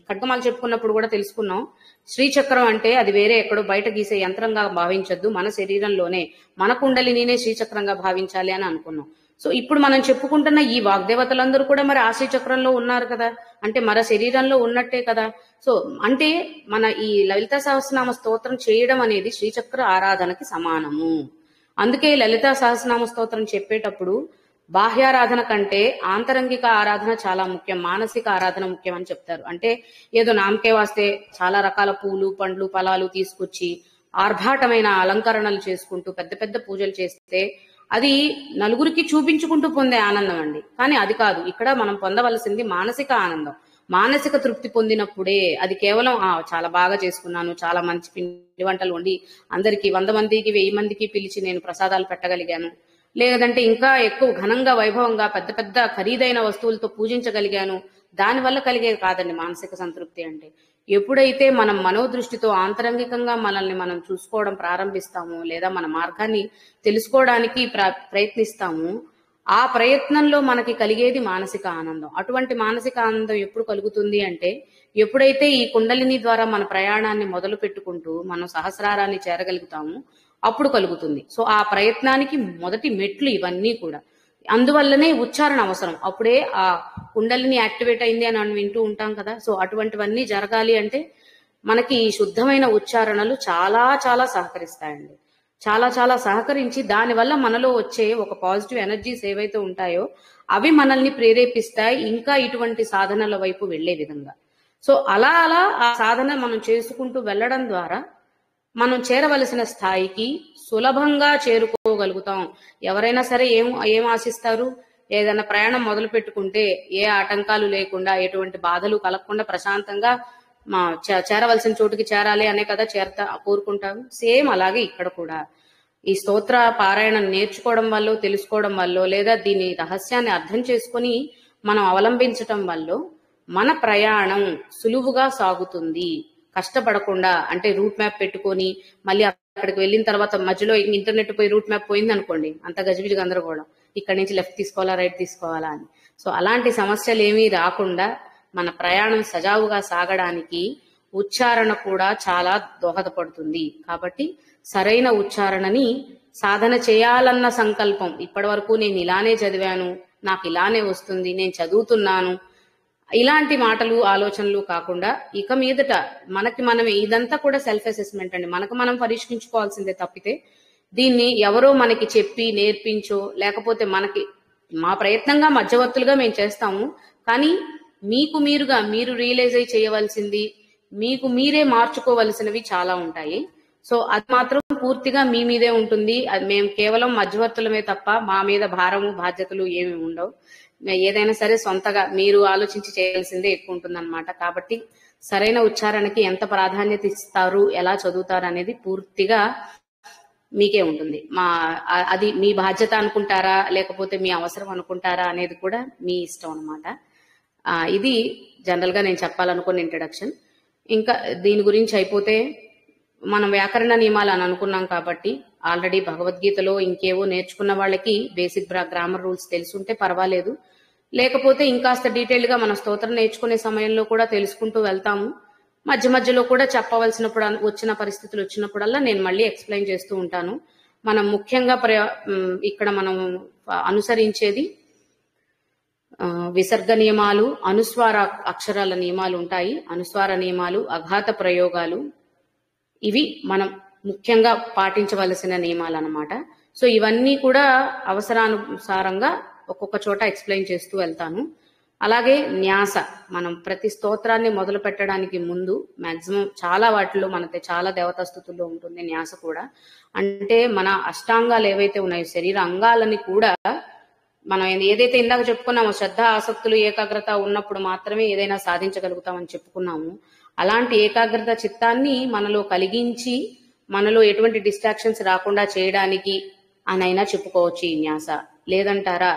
A: ఖడ్గమాలు చెప్పుకున్నప్పుడు కూడా తెలుసుకున్నాం. శ్రీచక్రం అంటే అది వేరే ఎక్కడో బయట గీసే యంత్రంగా భావించొద్దు, మన శరీరంలోనే మన కుండలినినే శ్రీచక్రంగా భావించాలి అని అనుకున్నాం. సో ఇప్పుడు మనం చెప్పుకుంటున్న ఈ వాగ్దేవతలందరూ కూడా మరి ఆ శ్రీచక్రంలో ఉన్నారు కదా, అంటే మన శరీరంలో ఉన్నట్టే కదా. సో అంటే మన ఈ లలితా సహస్రనామ స్తోత్రం చేయడం అనేది శ్రీచక్ర ఆరాధనకి సమానము. అందుకే లలితా సహస్రనామ స్తోత్రం చెప్పేటప్పుడు బాహ్యారాధన కంటే ఆంతరంగిక ఆరాధన చాలా ముఖ్యం, మానసిక ఆరాధన ముఖ్యం అని చెప్తారు. అంటే ఏదో నామకే వాస్తే చాలా రకాల పూలు పండ్లు ఫలాలు తీసుకొచ్చి ఆర్భాటమైన అలంకరణలు చేసుకుంటూ పెద్ద పెద్ద పూజలు చేస్తే అది నలుగురికి చూపించుకుంటూ పొందే ఆనందం అండి. కానీ అది కాదు, ఇక్కడ మనం పొందవలసింది మానసిక ఆనందం. మానసిక తృప్తి పొందినప్పుడే అది కేవలం చాలా బాగా చేసుకున్నాను, చాలా మంచి పిండి వంటలు వండి అందరికి 100 మందికి 1000 మందికి పిలిచి నేను ప్రసాదాలు పెట్టగలిగాను, లేదంటే ఇంకా ఎక్కువ ఘనంగా వైభవంగా పెద్ద పెద్ద ఖరీదైన వస్తువులతో పూజించగలిగాను, దానివల్ల కలిగేది కాదండి మానసిక సంతృప్తి అంటే. ఎప్పుడైతే మనం మనోదృష్టితో ఆంతరంగికంగా మనల్ని మనం చూసుకోవడం ప్రారంభిస్తామో లేదా మన మార్గాన్ని తెలుసుకోవడానికి ప్రయత్నిస్తాము, ఆ ప్రయత్నంలో మనకి కలిగేది మానసిక ఆనందం. అటువంటి మానసిక ఆనందం ఎప్పుడు కలుగుతుంది అంటే ఎప్పుడైతే ఈ కుండలిని ద్వారా మన ప్రయాణాన్ని మొదలు పెట్టుకుంటూ మనం సహస్రారాన్ని చేరగలుగుతాము అప్పుడు కలుగుతుంది. సో ఆ ప్రయత్నానికి మొదటి మెట్లు ఇవన్నీ కూడా. అందువల్లనే ఉచ్చారణ అవసరం. అప్పుడే ఆ కుండలిని యాక్టివేట్ అయింది అని మనం వింటూ ఉంటాం కదా. సో అటువంటివన్నీ జరగాలి అంటే మనకి శుద్ధమైన ఉచ్చారణలు చాలా చాలా సహకరిస్తాయండి. చాలా చాలా సహకరించి దానివల్ల మనలో వచ్చే ఒక పాజిటివ్ ఎనర్జీస్ ఏవైతే ఉంటాయో అవి మనల్ని ప్రేరేపిస్తాయి ఇంకా ఇటువంటి సాధనల వైపు వెళ్లే విధంగా. సో అలా అలా ఆ సాధన మనం చేసుకుంటూ వెళ్ళడం ద్వారా మనం చేరవలసిన స్థాయికి సులభంగా చేరుకోగలుగుతాం. ఎవరైనా సరే ఏం ఆశిస్తారు? ఏదైనా ప్రయాణం మొదలు పెట్టుకుంటే ఏ ఆటంకాలు లేకుండా ఎటువంటి బాధలు కలగకుండా ప్రశాంతంగా చేరవలసిన చోటుకి చేరాలి అనే కదా కోరుకుంటాం. సేమ్ అలాగే ఇక్కడ కూడా ఈ స్తోత్ర పారాయణం నేర్చుకోవడం వల్ల తెలుసుకోవడం వల్ల లేదా దీని రహస్యాన్ని అర్థం చేసుకుని మనం అవలంబించటం వల్ల మన ప్రయాణం సులువుగా సాగుతుంది, కష్టపడకుండా. అంటే రూట్ మ్యాప్ పెట్టుకొని మళ్ళీ అక్కడికి వెళ్ళిన తర్వాత మధ్యలో ఇంటర్నెట్ పోయి రూట్ మ్యాప్ పోయింది అనుకోండి, అంత గజిబిజి గందరగోళం, ఇక్కడ నుంచి లెఫ్ట్ తీసుకోవాలా రైట్ తీసుకోవాలా అని. సో అలాంటి సమస్యలు ఏమీ రాకుండా మన ప్రయాణం సజావుగా సాగడానికి ఉచ్చారణ కూడా చాలా దోహదపడుతుంది. కాబట్టి సరైన ఉచ్చారణని సాధన చేయాలన్న సంకల్పం, ఇప్పటి వరకు నేను ఇలానే చదివాను, నాకు ఇలానే వస్తుంది, నేను చదువుతున్నాను, ఇలాంటి మాటలు ఆలోచనలు కాకుండా ఇక మీదట మనం ఇదంతా కూడా సెల్ఫ్ అసెస్మెంట్ అండి. మనం పరీక్షించుకోవాల్సిందే తప్పితే దీన్ని ఎవరో మనకి చెప్పి నేర్పించో లేకపోతే మా ప్రయత్నంగా మధ్యవర్తులుగా మేము చేస్తాము. కానీ మీరు రియలైజ్ అయి చేయవలసింది, మీకు మీరే మార్చుకోవలసినవి చాలా ఉంటాయి. సో అది మాత్రం పూర్తిగా మీ మీదే ఉంటుంది. అది మేము కేవలం మధ్యవర్తులమే తప్ప మా మీద భారము బాధ్యతలు ఏమి ఉండవు. ఏదైనా సరే సొంతగా మీరు ఆలోచించి చేయాల్సిందే ఎక్కువ ఉంటుందన్నమాట. కాబట్టి సరైన ఉచ్చారణకి ఎంత ప్రాధాన్యత ఇస్తారు, ఎలా చదువుతారు అనేది పూర్తిగా మీకే ఉంటుంది. అది మీ బాధ్యత అనుకుంటారా లేకపోతే మీ అవసరం అనుకుంటారా అనేది కూడా మీ ఇష్టం అన్నమాట. ఇది జనరల్ గా నేను చెప్పాలనుకున్న ఇంట్రడక్షన్. ఇంకా దీని గురించి అయిపోతే మనం వ్యాకరణ నియమాలు అని అనుకున్నాం కాబట్టి ఆల్రెడీ భగవద్గీతలో ఇంకేవో నేర్చుకున్న వాళ్ళకి బేసిక్ గ్రామర్ రూల్స్ తెలుసుంటే పర్వాలేదు, లేకపోతే ఇంకాస్త డీటెయిల్ గా మన స్తోత్రం నేర్చుకునే సమయంలో కూడా తెలుసుకుంటూ వెళ్తాము. మధ్య మధ్యలో కూడా చెప్పవలసినప్పుడు వచ్చిన పరిస్థితులు వచ్చినప్పుడల్లా నేను మళ్ళీ ఎక్స్ప్లెయిన్ చేస్తూ ఉంటాను. మనం ముఖ్యంగా ఇక్కడ మనం అనుసరించేది విసర్గ నియమాలు, అనుస్వార అక్షరాల నియమాలు ఉంటాయి. అనుస్వార నియమాలు, అఘాత ప్రయోగాలు, ఇవి మనం ముఖ్యంగా పాటించవలసిన నియమాలు అన్నమాట. సో ఇవన్నీ కూడా అవసరానుసారంగా ఒక్కొక్క చోట ఎక్స్ప్లెయిన్ చేస్తూ వెళ్తాను. అలాగే న్యాస, మనం ప్రతి స్తోత్రాన్ని మొదలు పెట్టడానికి ముందు మాక్సిమం చాలా వాటిలో మనకి చాలా దేవతా స్థుతుల్లో ఉంటుంది న్యాస కూడా. అంటే మన అష్టాంగాలు ఏవైతే ఉన్నాయో శరీర అంగాలని కూడా మనం ఏదైతే ఇందాక చెప్పుకున్నామో శ్రద్ధ, ఆసక్తులు, ఏకాగ్రత ఉన్నప్పుడు మాత్రమే ఏదైనా సాధించగలుగుతామని చెప్పుకున్నాము. అలాంటి ఏకాగ్రత చిత్తాన్ని మనలో కలిగించి మనలో ఎటువంటి డిస్ట్రాక్షన్స్ రాకుండా చేయడానికి అనైనా చెప్పుకోవచ్చు ఈ న్యాస. లేదంటారా,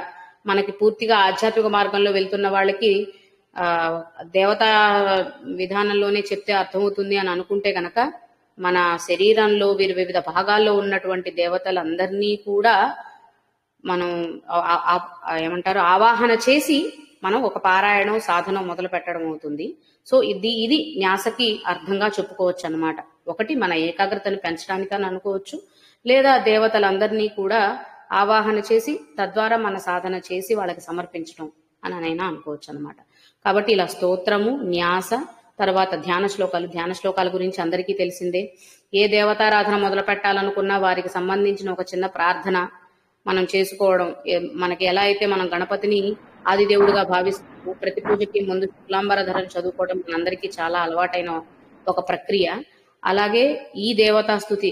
A: మనకి పూర్తిగా ఆధ్యాత్మిక మార్గంలో వెళ్తున్న వాళ్ళకి దేవతా విధానంలోనే చెప్తే అర్థమవుతుంది అని అనుకుంటే గనక మన శరీరంలో వివిధ భాగాల్లో ఉన్నటువంటి దేవతలందరినీ కూడా మనం ఏమంటారు ఆవాహన చేసి మనం ఒక పారాయణం సాధనం మొదలు పెట్టడం అవుతుంది. సో ఇది న్యాసకి అర్థంగా చెప్పుకోవచ్చు అన్నమాట. ఒకటి మన ఏకాగ్రతను పెంచడానికని అనుకోవచ్చు, లేదా దేవతలందరినీ కూడా ఆవాహన చేసి తద్వారా మన సాధన చేసి వాళ్ళకి సమర్పించడం అనైనా అనుకోవచ్చు అనమాట. కాబట్టి ఇలా స్తోత్రము, న్యాస, తర్వాత ధ్యాన శ్లోకాల గురించి అందరికీ తెలిసిందే. ఏ దేవతారాధన మొదలు పెట్టాలనుకున్నా వారికి సంబంధించిన ఒక చిన్న ప్రార్థన మనం చేసుకోవడం. మనకి ఎలా అయితే మనం గణపతిని ఆదిదేవుడిగా భావిస్తాము, ప్రతి పూజకి ముందు శుక్లాంబరధరలు చదువుకోవడం మనందరికీ చాలా అలవాటైన ఒక ప్రక్రియ. అలాగే ఈ దేవతా స్థుతి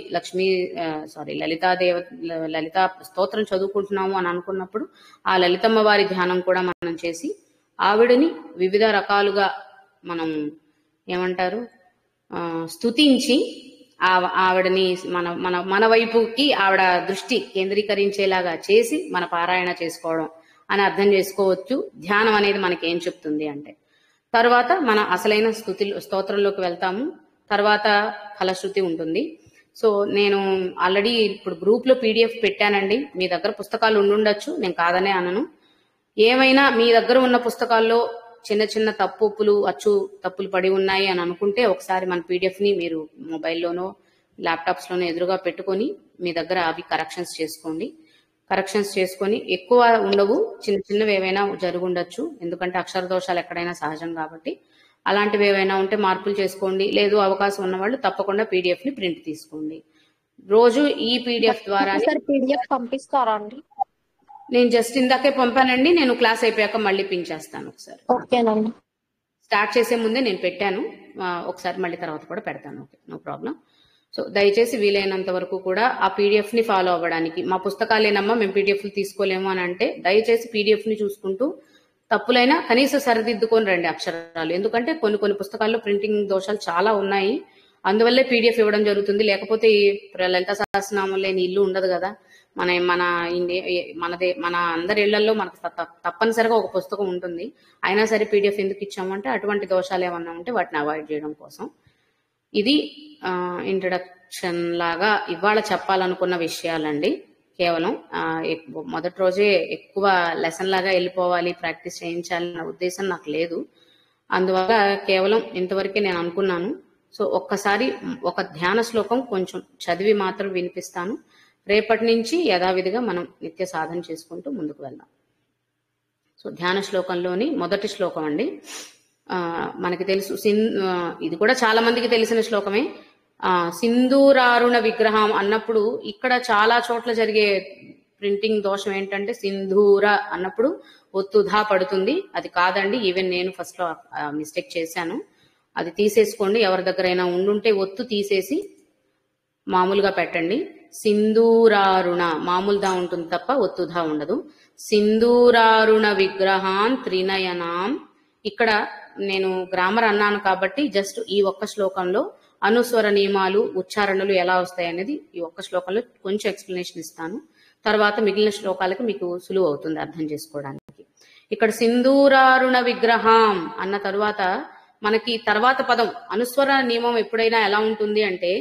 A: లలితా స్తోత్రం చదువుకుంటున్నాము అని అనుకున్నప్పుడు ఆ లలితమ్మ వారి ధ్యానం కూడా మనం చేసి ఆవిడని వివిధ రకాలుగా మనం ఏమంటారు స్తుతించి ఆవిడని మన మన మన వైపుకి ఆవిడ దృష్టి కేంద్రీకరించేలాగా చేసి మన పారాయణ చేసుకోవడం అని అర్థం చేసుకోవచ్చు. ధ్యానం అనేది మనకి ఏం చెప్తుంది అంటే, తర్వాత మన అసలైన స్తోత్రంలోకి వెళ్తాము. తర్వాత ఫలశ్రుతి ఉంటుంది. సో నేను ఆల్రెడీ ఇప్పుడు గ్రూప్ లో పీడిఎఫ్ పెట్టానండి. మీ దగ్గర పుస్తకాలు ఉండుండొచ్చు, నేను కాదనే అనను. ఏమైనా మీ దగ్గర ఉన్న పుస్తకాల్లో చిన్న చిన్న అచ్చు తప్పులు పడి ఉన్నాయి అని అనుకుంటే ఒకసారి మన పీడిఎఫ్ ని మీరు మొబైల్లోనో ల్యాప్టాప్స్ లోనో ఎదురుగా పెట్టుకొని మీ దగ్గర అవి కరెక్షన్స్ చేసుకొని ఎక్కువ ఉండవు, చిన్న చిన్నవి ఏవైనా జరుగుండొచ్చు, ఎందుకంటే అక్షర దోషాలు ఎక్కడైనా సహజం కాబట్టి. అలాంటివి ఏవైనా ఉంటే మార్పులు చేసుకోండి. లేదు అవకాశం ఉన్న వాళ్ళు తప్పకుండా పీడిఎఫ్ ని ప్రింట్ తీసుకోండి. రోజు ఈ పీడిఎఫ్ ద్వారా
B: పంపిస్తారా అండి?
A: నేను జస్ట్ ఇందాకే పంపానండి. నేను క్లాస్ అయిపోయాక మళ్ళీ పిన్ చేస్తాను ఒకసారి.
B: ఓకేనండి.
A: స్టార్ట్ చేసే ముందే నేను పెట్టాను, ఒకసారి మళ్ళీ తర్వాత కూడా పెడతాను. Okay, no problem. సో దయచేసి వీలైనంత వరకు కూడా ఆ పీడిఎఫ్ ని ఫాలో అవ్వడానికి, మా పుస్తకాలేనమ్మా మేము పీడిఎఫ్లు తీసుకోలేము అని అంటే దయచేసి పీడిఎఫ్ ని చూసుకుంటూ తప్పులైనా కనీసం సరిదిద్దుకొని రండి అక్షరాలు. ఎందుకంటే కొన్ని పుస్తకాల్లో ప్రింటింగ్ దోషాలు చాలా ఉన్నాయి, అందువల్లే పీడిఎఫ్ ఇవ్వడం జరుగుతుంది. లేకపోతే ఈ లలిత సహస్రనామం లేని ఇల్లు ఉండదు కదా. మన అందరి ఇళ్లలో మనకు తప్పనిసరిగా ఒక పుస్తకం ఉంటుంది. అయినా సరే పీడిఎఫ్ ఎందుకు ఇచ్చామంటే అటువంటి దోషాలు ఏమన్నా ఉంటే వాటిని అవాయిడ్ చేయడం కోసం. ఇది ఇంట్రడక్షన్ లాగా ఇవాళ చెప్పాలనుకున్న విషయాలండి. కేవలం మొదటి రోజే ఎక్కువ లెసన్ లాగా వెళ్ళిపోవాలి, ప్రాక్టీస్ చేయించాలన్న ఉద్దేశం నాకు లేదు. అందువల్ల కేవలం ఇంతవరకే నేను అనుకున్నాను. సో ఒక్కసారి ఒక ధ్యాన శ్లోకం కొంచెం చదివి మాత్రం వినిపిస్తాను. రేపటి నుంచి యథావిధిగా మనం నిత్య సాధన చేసుకుంటూ ముందుకు వెళ్దాం. సో ధ్యాన శ్లోకంలోని మొదటి శ్లోకం అండి. మనకి తెలుసు, ఇది కూడా చాలా మందికి తెలిసిన శ్లోకమే. సింధూరారుణ విగ్రహం అన్నప్పుడు ఇక్కడ చాలా చోట్ల జరిగే ప్రింటింగ్ దోషం ఏంటంటే సింధూర అన్నప్పుడు ఒత్తుధా పడుతుంది. అది కాదండి, ఈవెన్ నేను ఫస్ట్ లో మిస్టేక్ చేశాను. అది తీసేసుకోండి. ఎవరి దగ్గరైనా ఉండుంటే ఒత్తు తీసేసి మామూలుగా పెట్టండి. సింధూరారుణ మామూలుదా ఉంటుంది తప్ప ఒత్తుధా ఉండదు. సింధూరారుణ విగ్రహాన్ త్రినయనాం. ఇక్కడ నేను గ్రామర్ అన్నాను కాబట్టి జస్ట్ ఈ ఒక్క శ్లోకంలో అనుస్వర నియమాలు, ఉచ్చారణలు ఎలా వస్తాయి అనేది ఈ ఒక్క శ్లోకంలో కొంచెం ఎక్స్ప్లెనేషన్ ఇస్తాను. తర్వాత మిగిలిన శ్లోకాలకు మీకు సులువు అవుతుంది అర్థం చేసుకోవడానికి. ఇక్కడ సింధూరారుణ విగ్రహం అన్న తరువాత మనకి తర్వాత పదం అనుస్వర నియమం ఎప్పుడైనా ఎలా ఉంటుంది అంటే,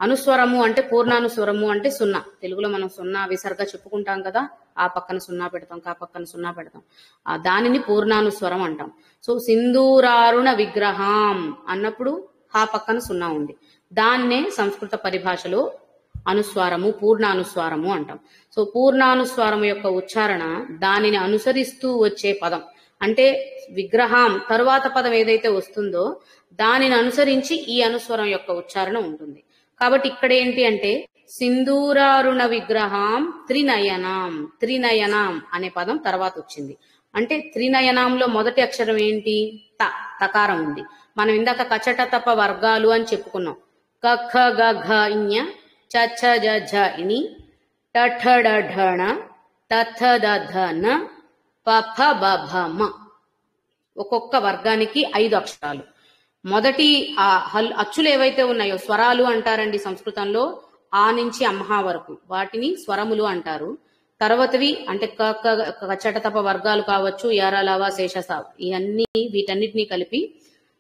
A: అనుస్వరము అంటే పూర్ణానుస్వరము అంటే సున్నా. తెలుగులో మనం సున్నా విసర్గ చెప్పుకుంటాం కదా, ఆ పక్కన సున్నా పెడతాం, కా పక్కన సున్నా పెడతాం, దానిని పూర్ణానుస్వరం అంటాం. సో సింధూరారుణ విగ్రహం అన్నప్పుడు ఆ పక్కన సున్నా ఉంది. దాన్నే సంస్కృత పరిభాషలో అనుస్వారము, పూర్ణానుస్వారము అంటాం. సో పూర్ణానుస్వారము యొక్క ఉచ్చారణ దానిని అనుసరిస్తూ వచ్చే పదం. అంటే విగ్రహం తరువాత పదం ఏదైతే వస్తుందో దానిని అనుసరించి ఈ అనుస్వరం యొక్క ఉచ్చారణ ఉంటుంది. కాబట్టి ఇక్కడ ఏంటి అంటే సింధూరారుణ విగ్రహం త్రినయనం అనే పదం తర్వాత వచ్చింది. అంటే త్రినయనంలో మొదటి అక్షరం ఏంటి? త, తకారం ఉంది. మనం ఇందాక కచట తప వర్గాలు అని చెప్పుకున్నాం. క ఖ గ ఘ ఇఞ, చ ఛ జ ఝ ఇని, ట ఠ డ ఢ ణ, త థ ద ధ న, ప ఫ బ భ మ. ఒక్కొక్క వర్గానికి 5 అక్షరాలు. మొదటి అచ్చులు ఏవైతే ఉన్నాయో స్వరాలు అంటారండి సంస్కృతంలో. ఆ నుంచి అంహ వరకు వాటిని స్వరములు అంటారు. తర్వాతవి అంటే కచట తప వర్గాలు కావచ్చు, యారాలావా శేషస, వీటన్నిటినీ కలిపి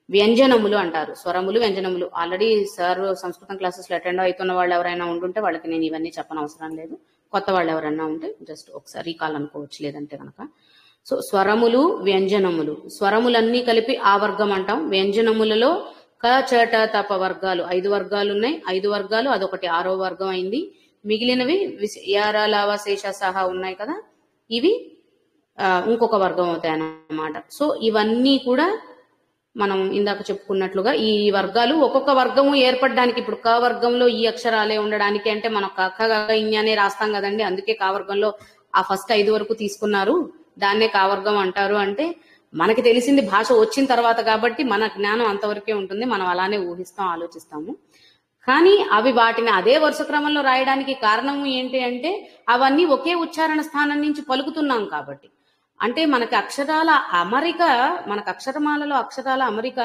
A: వ్యంజనములు అంటారు. స్వరములు, వ్యంజనములు. ఆల్రెడీ సార్ సంస్కృతం క్లాసెస్ లో అటెండ్ అవుతున్న వాళ్ళు ఎవరైనా ఉంటుంటే వాళ్ళకి నేను ఇవన్నీ చెప్పనవసరం లేదు. కొత్త వాళ్ళు ఎవరైనా ఉంటే జస్ట్ ఒకసారి రీకాల్ అనుకోవచ్చు, లేదంటే కనుక. సో స్వరములు, వ్యంజనములు, స్వరములన్నీ కలిపి ఆ వర్గం అంటాం. వ్యంజనములలో క చట తప వర్గాలు 5 వర్గాలు ఉన్నాయి. 5 వర్గాలు అదొకటి 6వ వర్గం అయింది. మిగిలినవి యారాలావా శేష సహా ఉన్నాయి కదా, ఇవి ఇంకొక వర్గం అవుతాయి అన్నమాట. సో ఇవన్నీ కూడా మనం ఇందాక చెప్పుకున్నట్లుగా ఈ వర్గాలు ఒక్కొక్క వర్గము ఏర్పడడానికి, ఇప్పుడు క వర్గంలో ఈ అక్షరాలే ఉండడానికి అంటే మనం కనే రాస్తాం కదండి. అందుకే కా వర్గంలో ఆ ఫస్ట్ 5 వరకు తీసుకున్నారు, దాన్నే కా వర్గం అంటారు. అంటే మనకి తెలిసింది భాష వచ్చిన తర్వాత కాబట్టి మన జ్ఞానం అంతవరకే ఉంటుంది. మనం అలానే ఊహిస్తాం, ఆలోచిస్తాము. కానీ అవి వాటిని అదే వరుస క్రమంలో రాయడానికి కారణం ఏంటి అంటే అవన్నీ ఒకే ఉచ్చారణ స్థానం నుంచి పలుకుతున్నాం కాబట్టి. అంటే మనకి అక్షరాల అమరిక, మనకు అక్షరమాలలో అక్షరాల అమరిక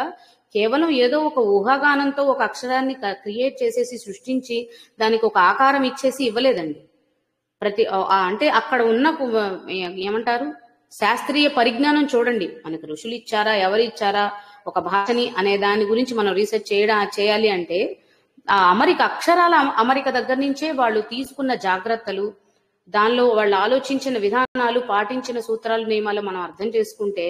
A: కేవలం ఏదో ఒక ఊహాగానంతో ఒక అక్షరాన్ని క్రియేట్ చేసేసి సృష్టించి దానికి ఒక ఆకారం ఇచ్చేసి ఇవ్వలేదండి. అంటే అక్కడ ఉన్న ఏమంటారు శాస్త్రీయ పరిజ్ఞానం చూడండి. మనకు ఋషులు ఇచ్చారా, ఎవరు ఇచ్చారా ఒక భాషని అనే దాని గురించి మనం రీసెర్చ్ చేయాలి అంటే ఆ అమరిక, అక్షరాల అమరిక దగ్గర నుంచే వాళ్ళు తీసుకున్న జాగ్రత్తలు, దానిలో వాళ్ళు ఆలోచించిన విధానాలు, పాటించిన సూత్రాలు, నియమాలు మనం అర్థం చేసుకుంటే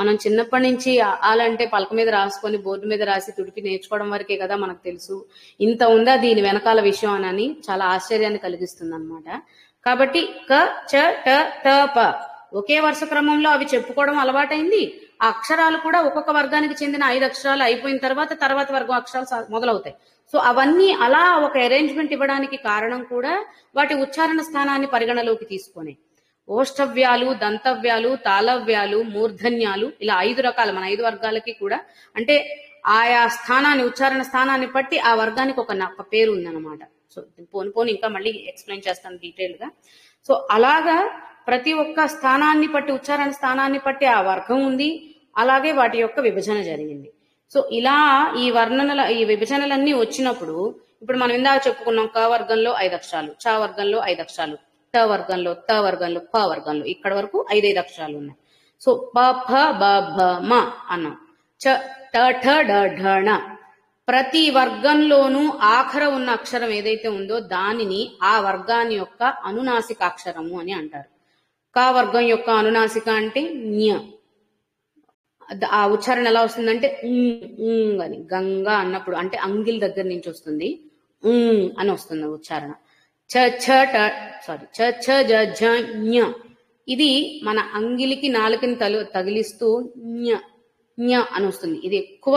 A: మనం చిన్నప్పటి నుంచి అలాంటే పలక మీద రాసుకొని బోర్డు మీద రాసి తుడిపి నేర్చుకోవడం వరకే కదా మనకు తెలుసు. ఇంత ఉందా దీని వెనకాల విషయం అని చాలా ఆశ్చర్యాన్ని కలిగిస్తుంది అనమాట. కాబట్టి క చ ట త ప ఒకే వరుస క్రమంలో అవి చెప్పుకోవడం అలవాటైంది. ఆ అక్షరాలు కూడా ఒక్కొక్క వర్గానికి చెందిన 5 అక్షరాలు అయిపోయిన తర్వాత వర్గం అక్షరాలు మొదలవుతాయి. సో అవన్నీ అలా ఒక అరేంజ్మెంట్ ఇవ్వడానికి కారణం కూడా వాటి ఉచ్చారణ స్థానాన్ని పరిగణలోకి తీసుకొని ఓష్టవ్యాలు, దంతవ్యాలు, తాళవ్యాలు, మూర్ధన్యాలు, ఇలా 5 రకాలు మన 5 వర్గాలకి కూడా అంటే ఆయా స్థానాన్ని, ఉచ్చారణ స్థానాన్ని బట్టి ఆ వర్గానికి ఒక పేరు ఉందన్నమాట. సో పోను ఇంకా మళ్ళీ ఎక్స్ప్లెయిన్ చేస్తాను డీటెయిల్ గా. సో అలాగా ప్రతి ఒక్క స్థానాన్ని బట్టి, ఉచ్చారణ స్థానాన్ని బట్టి ఆ వర్గం ఉంది. అలాగే వాటి యొక్క విభజన జరిగింది. సో ఇలా ఈ విభజనలన్నీ వచ్చినప్పుడు ఇప్పుడు మనం ఇందాక చెప్పుకున్నాం క వర్గంలో 5 అక్షరాలు, చ వర్గంలో 5 అక్షరాలు, ట వర్గంలో, త వర్గంలో, ప వర్గంలో ఇక్కడ వరకు 5 అక్షరాలు ఉన్నాయి. సో ప ఫ బ భ మ అన్నాం. చ ట ఠ డ ఢ ణ. ప్రతి వర్గంలోనూ ఆఖర ఉన్న అక్షరం ఏదైతే ఉందో దానిని ఆ వర్గాన్ని యొక్క అనునాసిక అక్షరము అని అంటారు. క వర్గం యొక్క అనునాసిక అంటే న్య. ఆ ఉచ్చారణ ఎలా వస్తుందంటే అని, గంగా అన్నప్పుడు అంటే అంగిల్ దగ్గర నుంచి వస్తుంది, అని వస్తుంది ఉచ్చారణ. చ ఛ జ ఝ ఞ. ఇది మన అంగిలికి నాలుకని తగిలిస్తూ ఞ అని వస్తుంది. ఇది ఎక్కువ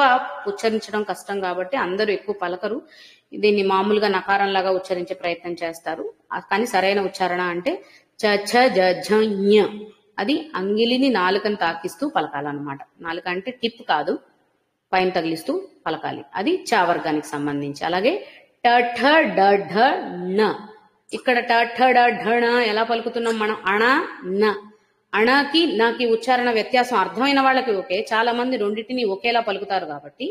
A: ఉచ్చరించడం కష్టం కాబట్టి అందరూ ఎక్కువ పలకరు. దీన్ని మామూలుగా నకారం లాగా ఉచ్చరించే ప్రయత్నం చేస్తారు. కానీ సరైన ఉచ్చారణ అంటే చ ఛ జ ఝ ఞ. అది అంగిలిని నాలుకని తాకిస్తూ పలకాలన్నమాట. నాలుక అంటే టిప్ కాదు, పైన తగిలిస్తూ పలకాలి. అది చ వర్గానికి సంబంధించి. అలాగే ట ఠ డ ఢ ణ. ఇక్కడ ట ఠ డ ఢ ణ ఎలా పలుకుతున్నాం మనం? అణ న. అణకి నాకి ఉచ్చారణ వ్యత్యాసం అర్థమైన వాళ్ళకి ఓకే, చాలా మంది రెండింటిని ఒకేలా పలుకుతారు కాబట్టి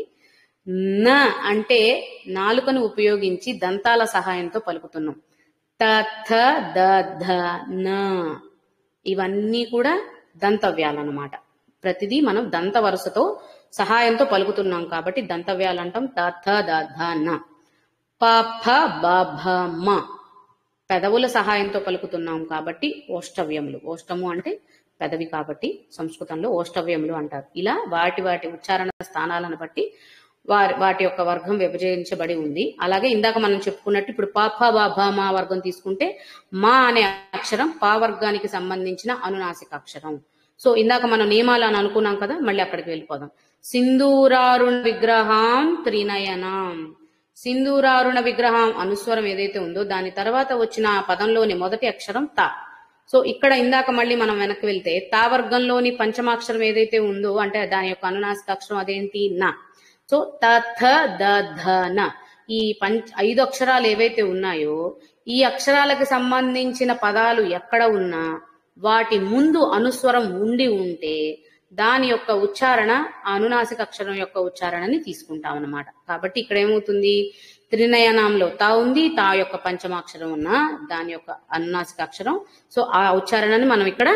A: న అంటే నాలుకను ఉపయోగించి దంతాల సహాయంతో పలుకుతున్నాం. త థ ద ధ న. ఇవన్నీ కూడా దంతవ్యాలన్నమాట. ప్రతిదీ మనం దంత వరుసతో సహాయంతో పలుకుతున్నాం కాబట్టి దంతవ్యాలు అంటాం. త థ ద ధ న. ప ఫ బ భ మ. పెదవుల సహాయంతో పలుకుతున్నాం కాబట్టి ఓష్టవ్యములు. ఓష్టము అంటే పెదవి కాబట్టి సంస్కృతంలో ఓష్టవ్యములు అంటారు. ఇలా వాటి ఉచ్చారణ స్థానాలను బట్టి వాటి యొక్క వర్గం విభజించబడి ఉంది. అలాగే ఇందాక మనం చెప్పుకున్నట్టు ఇప్పుడు ప ఫ బ భ మ వర్గం తీసుకుంటే మా అనే అక్షరం పా వర్గానికి సంబంధించిన అనునాసిక అక్షరం. సో ఇందాక మనం నియమాలు అని అనుకున్నాం కదా, మళ్ళీ అక్కడికి వెళ్ళిపోదాం. సింధూరారుణ విగ్రహం త్రినయనం. సింధూరారుణ విగ్రహం అనుస్వరం ఏదైతే ఉందో దాని తర్వాత వచ్చిన పదంలోని మొదటి అక్షరం త. సో ఇక్కడ ఇందాక మళ్ళీ మనం వెనక్కి వెళ్తే తా వర్గంలోని పంచమాక్షరం ఏదైతే ఉందో అంటే దాని యొక్క అనునాసిక అక్షరం అదేంటి నా. సో త థ ద ధ న ఈ 5 అక్షరాలు ఏవైతే ఉన్నాయో ఈ అక్షరాలకు సంబంధించిన పదాలు ఎక్కడ ఉన్నా వాటి ముందు అనుస్వరం ఉండి ఉంటే దాని యొక్క ఉచ్చారణ అనునాసిక అక్షరం యొక్క ఉచ్చారణని తీసుకుంటాం అన్నమాట. కాబట్టి ఇక్కడ ఏమవుతుంది, త్రినయనంలో తా ఉంది, తా యొక్క పంచమాక్షరం ఉన్న దాని యొక్క అనునాసిక అక్షరం. సో ఆ ఉచ్చారణని మనం ఇక్కడ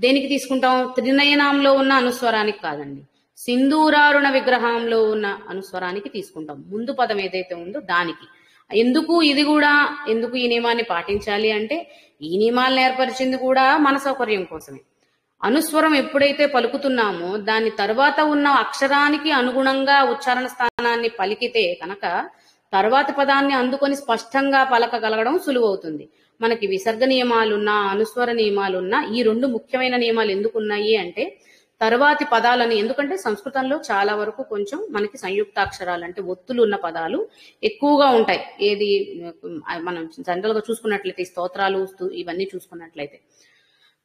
A: దేనికి తీసుకుంటాం, త్రినయనంలో ఉన్న అనుస్వరానికి కాదండి, సింధూరారుణ విగ్రహంలో ఉన్న అనుస్వరానికి తీసుకుంటాం. ముందు పదం ఏదైతే ఉందో దానికి. ఎందుకు ఇది కూడా, ఎందుకు ఈ నియమాన్ని పాటించాలి అంటే ఈ నియమాలను ఏర్పరిచింది కూడా మన సౌకర్యం కోసమే. అనుస్వరం ఎప్పుడైతే పలుకుతున్నామో దాని తర్వాత ఉన్న అక్షరానికి అనుగుణంగా ఉచ్చారణ స్థానాన్ని పలికితే కనుక తర్వాతి పదాన్ని అందుకొని స్పష్టంగా పలకగలగడం సులువవుతుంది. మనకి విసర్గ నియమాలున్నా అనుస్వర నియమాలున్నా ఈ 2 ముఖ్యమైన నియమాలు ఎందుకున్నాయి అంటే తరువాతి పదాలని, ఎందుకంటే సంస్కృతంలో చాలా వరకు కొంచెం మనకి సంయుక్తాక్షరాలు అంటే ఒత్తులు ఉన్న పదాలు ఎక్కువగా ఉంటాయి. ఏది మనం జనరల్ గా చూసుకున్నట్లయితే స్తోత్రాలు ఇవన్నీ చూసుకున్నట్లయితే.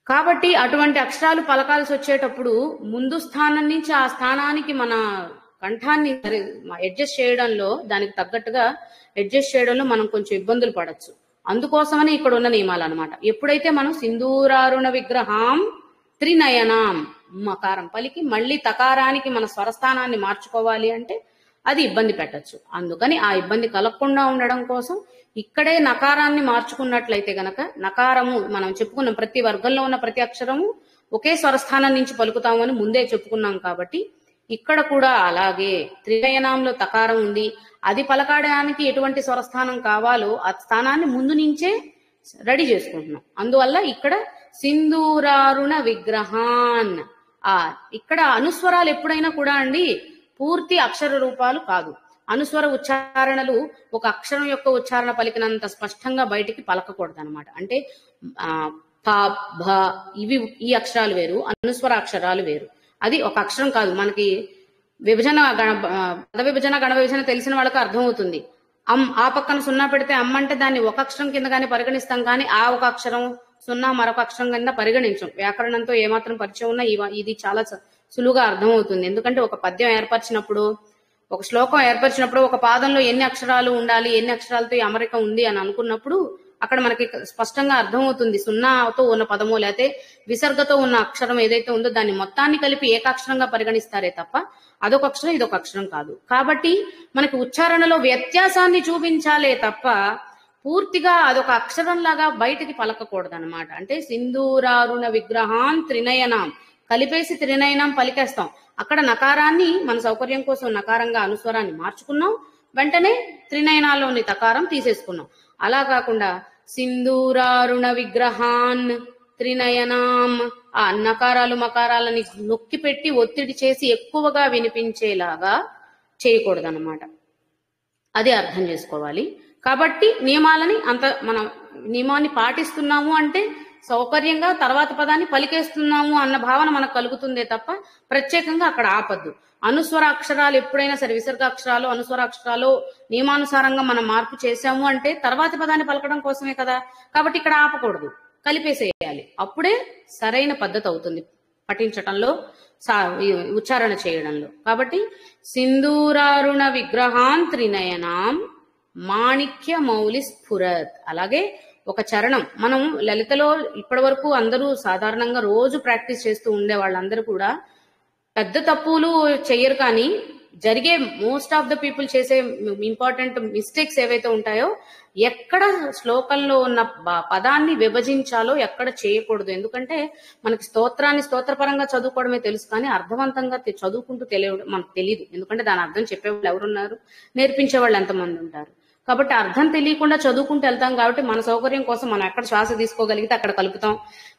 A: కాబట్టి అటువంటి అక్షరాలు పలకాల్సి వచ్చేటప్పుడు ముందు స్థానం నుంచి ఆ స్థానానికి మన కంఠాన్ని అడ్జస్ట్ చేయడంలో, దానికి తగ్గట్టుగా అడ్జస్ట్ చేయడంలో మనం కొంచెం ఇబ్బందులు పడచ్చు. అందుకోసమని ఇక్కడ ఉన్న నియమాలు అనమాట. ఎప్పుడైతే మనం సింధూరారుణ విగ్రహం త్రినయనాం మకారం పలికి మళ్ళీ తకారానికి మన స్వరస్థానాన్ని మార్చుకోవాలి అంటే అది ఇబ్బంది పెట్టచ్చు. అందుకని ఆ ఇబ్బంది కలగకుండా ఉండడం కోసం ఇక్కడే నకారాన్ని మార్చుకున్నట్లయితే గనక, నకారము మనం చెప్పుకున్నాం ప్రతి వర్గంలో ఉన్న ప్రతి అక్షరము ఒకే స్వరస్థానం నుంచి పలుకుతాము అని ముందే చెప్పుకున్నాం. కాబట్టి ఇక్కడ కూడా అలాగే త్రినయనంలో తకారం ఉంది, అది పలకడానికి ఎటువంటి స్వరస్థానం కావాలో ఆ స్థానాన్ని ముందు నుంచే రెడీ చేసుకుంటున్నాం. అందువల్ల ఇక్కడ సింధూరారుణ విగ్రహాన్. ఇక్కడ అనుస్వరాలు ఎప్పుడైనా కూడా అండి పూర్తి అక్షర రూపాలు కాదు. అనుస్వర ఉచ్చారణలు ఒక అక్షరం యొక్క ఉచ్చారణ పలికినంత స్పష్టంగా బయటికి పలకకూడదు అనమాట. అంటే ప భ ఇవి ఈ అక్షరాలు వేరు, అనుస్వర అక్షరాలు వేరు. అది ఒక అక్షరం కాదు. మనకి విభజన పద విభజన గణ విభజన తెలిసిన వాళ్ళకి అర్థమవుతుంది. ఆ పక్కన సున్నా పెడితే అమ్మ అంటే దాన్ని ఒక అక్షరం కింద కానీ పరిగణిస్తాం, కానీ ఆ ఒక అక్షరం సున్నా మరొక అక్షరం కింద పరిగణించం. వ్యాకరణంతో ఏమాత్రం పరిచయం ఉన్నా ఇది చాలా సులువుగా అర్థమవుతుంది. ఎందుకంటే ఒక పద్యం ఏర్పరిచినప్పుడు, ఒక శ్లోకం ఏర్పరిచినప్పుడు ఒక పాదంలో ఎన్ని అక్షరాలు ఉండాలి, ఎన్ని అక్షరాలతో ఈ అమరిక ఉంది అని అనుకున్నప్పుడు అక్కడ మనకి స్పష్టంగా అర్థమవుతుంది. సున్నాతో ఉన్న పదము లేకపోతే విసర్గతో ఉన్న అక్షరం ఏదైతే ఉందో దాన్ని మొత్తాన్ని కలిపి ఏకాక్షరంగా పరిగణిస్తారే తప్ప అదొక అక్షరం ఇదొక అక్షరం కాదు. కాబట్టి మనకి ఉచ్చారణలో వ్యత్యాసాన్ని చూపించాలే తప్ప పూర్తిగా అదొక అక్షరం లాగా బయటికి పలకకూడదు అనమాట. అంటే సింధూరారుణ విగ్రహాన్ త్రినయనం కలిపేసి త్రినయనం పలికేస్తాం. అక్కడ నకారాన్ని మన సౌకర్యం కోసం నకారంగా అనుస్వరాన్ని మార్చుకున్నాం, వెంటనే త్రినయనాల్లోని తకారం తీసేసుకున్నాం. అలా కాకుండా సింధూరారుణ విగ్రహాన్ త్రినయనాం ఆ నకారాలు మకారాలని నొక్కి పెట్టి ఒత్తిడి చేసి ఎక్కువగా వినిపించేలాగా చేయకూడదు అనమాట. అది అర్థం చేసుకోవాలి. కాబట్టి నియమాలని మనం నియమాన్ని పాటిస్తున్నాము అంటే సౌకర్యంగా తర్వాత పదాన్ని పలికేస్తున్నాము అన్న భావన మనకు కలుగుతుందే తప్ప ప్రత్యేకంగా అక్కడ ఆపద్దు. అనుస్వర అక్షరాలు ఎప్పుడైనా సరే విసర్గ అక్షరాలు అనుస్వర అక్షరాలు నియమానుసారంగా మనం మార్పు చేశాము అంటే తర్వాతి పదాన్ని పలకడం కోసమే కదా. కాబట్టి ఇక్కడ ఆపకూడదు, కలిపేసేయాలి. అప్పుడే సరైన పద్ధతి అవుతుంది పఠించటంలో, ఉచ్చారణ చేయడంలో. కాబట్టి సింధూరారుణ విగ్రహాన్ త్రినయనాం మాణిక్య మౌలి స్ఫురత్. అలాగే ఒక చరణం మనం లలితలో ఇప్పటి వరకు అందరూ సాధారణంగా రోజు ప్రాక్టీస్ చేస్తూ ఉండే వాళ్ళందరూ కూడా పెద్ద తప్పులు చెయ్యరు, కానీ జరిగే మోస్ట్ ఆఫ్ ద పీపుల్ చేసే ఇంపార్టెంట్ మిస్టేక్స్ ఏవైతే ఉంటాయో ఎక్కడ శ్లోకంలో ఉన్న పదాన్ని విభజించాలో ఎక్కడ చేయకూడదు. ఎందుకంటే మనకి స్తోత్రాన్ని స్తోత్రపరంగా చదువుకోవడమే తెలుసు, కానీ అర్థవంతంగా చదువుకుంటూ మనకు తెలియదు. ఎందుకంటే దాని అర్థం చెప్పేవాళ్ళు ఎవరున్నారు, నేర్పించే వాళ్ళు ఎంతమంది ఉంటారు. కాబట్టి అర్థం తెలియకుండా చదువుకుంటూ వెళ్తాం. కాబట్టి మన సౌకర్యం కోసం మనం ఎక్కడ శ్వాస తీసుకోగలిగితే అక్కడ కలుపుతాం,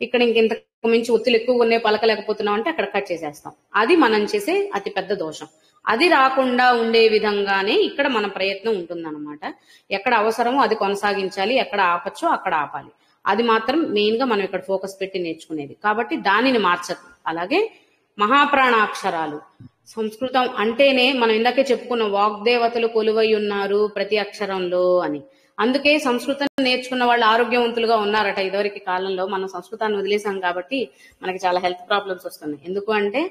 A: ఇక్కడ ఇంకెంత మించి ఒత్తులు ఎక్కువ ఉన్నాయి పలకలేకపోతున్నాం అంటే అక్కడ కట్ చేసేస్తాం. అది మనం చేసే అతి పెద్ద దోషం. అది రాకుండా ఉండే విధంగానే ఇక్కడ మన ప్రయత్నం ఉంటుందన్నమాట. ఎక్కడ అవసరమో అది కొనసాగించాలి, ఎక్కడ ఆపచ్చో అక్కడ ఆపాలి. అది మాత్రం మెయిన్ గా మనం ఇక్కడ ఫోకస్ పెట్టి నేర్చుకునేది. కాబట్టి దానిని మార్చదు. అలాగే మహాప్రాణాక్షరాలు సంస్కృతం అంటేనే మనం ఇందాకే చెప్పుకున్న వాగ్దేవతలు కొలువై ఉన్నారు ప్రతి అక్షరంలో అని. అందుకే సంస్కృతం నేర్చుకున్న వాళ్ళు ఆరోగ్యవంతులుగా ఉన్నారట ఇదివరకు కాలంలో. మనం సంస్కృతాన్ని వదిలేసాం కాబట్టి మనకి చాలా హెల్త్ ప్రాబ్లమ్స్ వస్తున్నాయి. ఎందుకు అంటే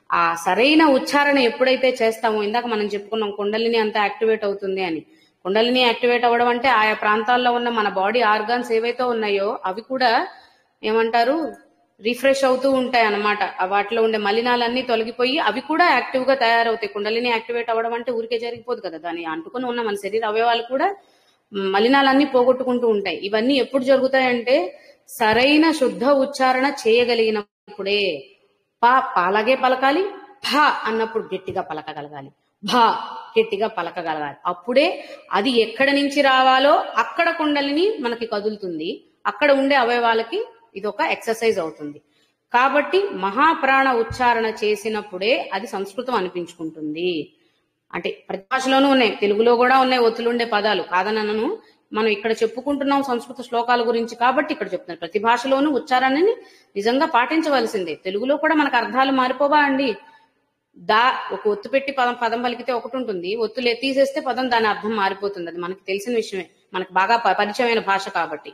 A: ఆ సరైన ఉచ్చారణ ఎప్పుడైతే చేస్తామో, ఇందాక మనం చెప్పుకున్నాం కుండలిని అంతా యాక్టివేట్ అవుతుంది అని. కుండలిని యాక్టివేట్ అవ్వడం అంటే ఆయా ప్రాంతాల్లో ఉన్న మన బాడీ ఆర్గాన్స్ ఏవైతే ఉన్నాయో అవి కూడా ఏమంటారు రిఫ్రెష్ అవుతూ ఉంటాయి అన్నమాట. వాటిలో ఉండే మలినాలన్నీ తొలగిపోయి అవి కూడా యాక్టివ్ గా తయారవుతాయి. కుండలిని యాక్టివేట్ అవ్వడం అంటే ఊరికే జరిగిపోదు కదా, దాని అంటుకుని ఉన్న మన శరీర అవయవాలు కూడా మలినాలన్నీ పోగొట్టుకుంటూ ఉంటాయి. ఇవన్నీ ఎప్పుడు జరుగుతాయంటే సరైన శుద్ధ ఉచ్చారణ చేయగలిగినప్పుడే. అలాగే పలకాలి, భ అన్నప్పుడు గట్టిగా పలకగలగాలి, భ గట్టిగా పలకగలగాలి. అప్పుడే అది ఎక్కడి నుంచి రావాలో అక్కడ కుండలిని మనకి కదులుతుంది, అక్కడ ఉండే అవయవాలకి ఇది ఒక ఎక్సర్సైజ్ అవుతుంది. కాబట్టి మహాప్రాణ ఉచ్చారణ చేసినప్పుడే అది సంస్కృతం అనిపించుకుంటుంది. అంటే ప్రతి భాషలోనూ ఉన్నాయి, తెలుగులో కూడా ఉన్నాయి ఒత్తులుండే పదాలు, కాదనను. మనం ఇక్కడ చెప్పుకుంటున్నాం సంస్కృత శ్లోకాల గురించి కాబట్టి ఇక్కడ చెప్తున్నాను. ప్రతి భాషలోనూ ఉచ్చారణని నిజంగా పాటించవలసిందే. తెలుగులో కూడా మనకు అర్థాలు మారిపోవా అండి? ఒక ఒత్తు పెట్టి పదం పలికితే ఒకటి ఉంటుంది, ఒత్తులు తీసేస్తే పదం దాని అర్థం మారిపోతుంది. అది మనకి తెలిసిన విషయమే, మనకు బాగా పరిచయమైన భాష కాబట్టి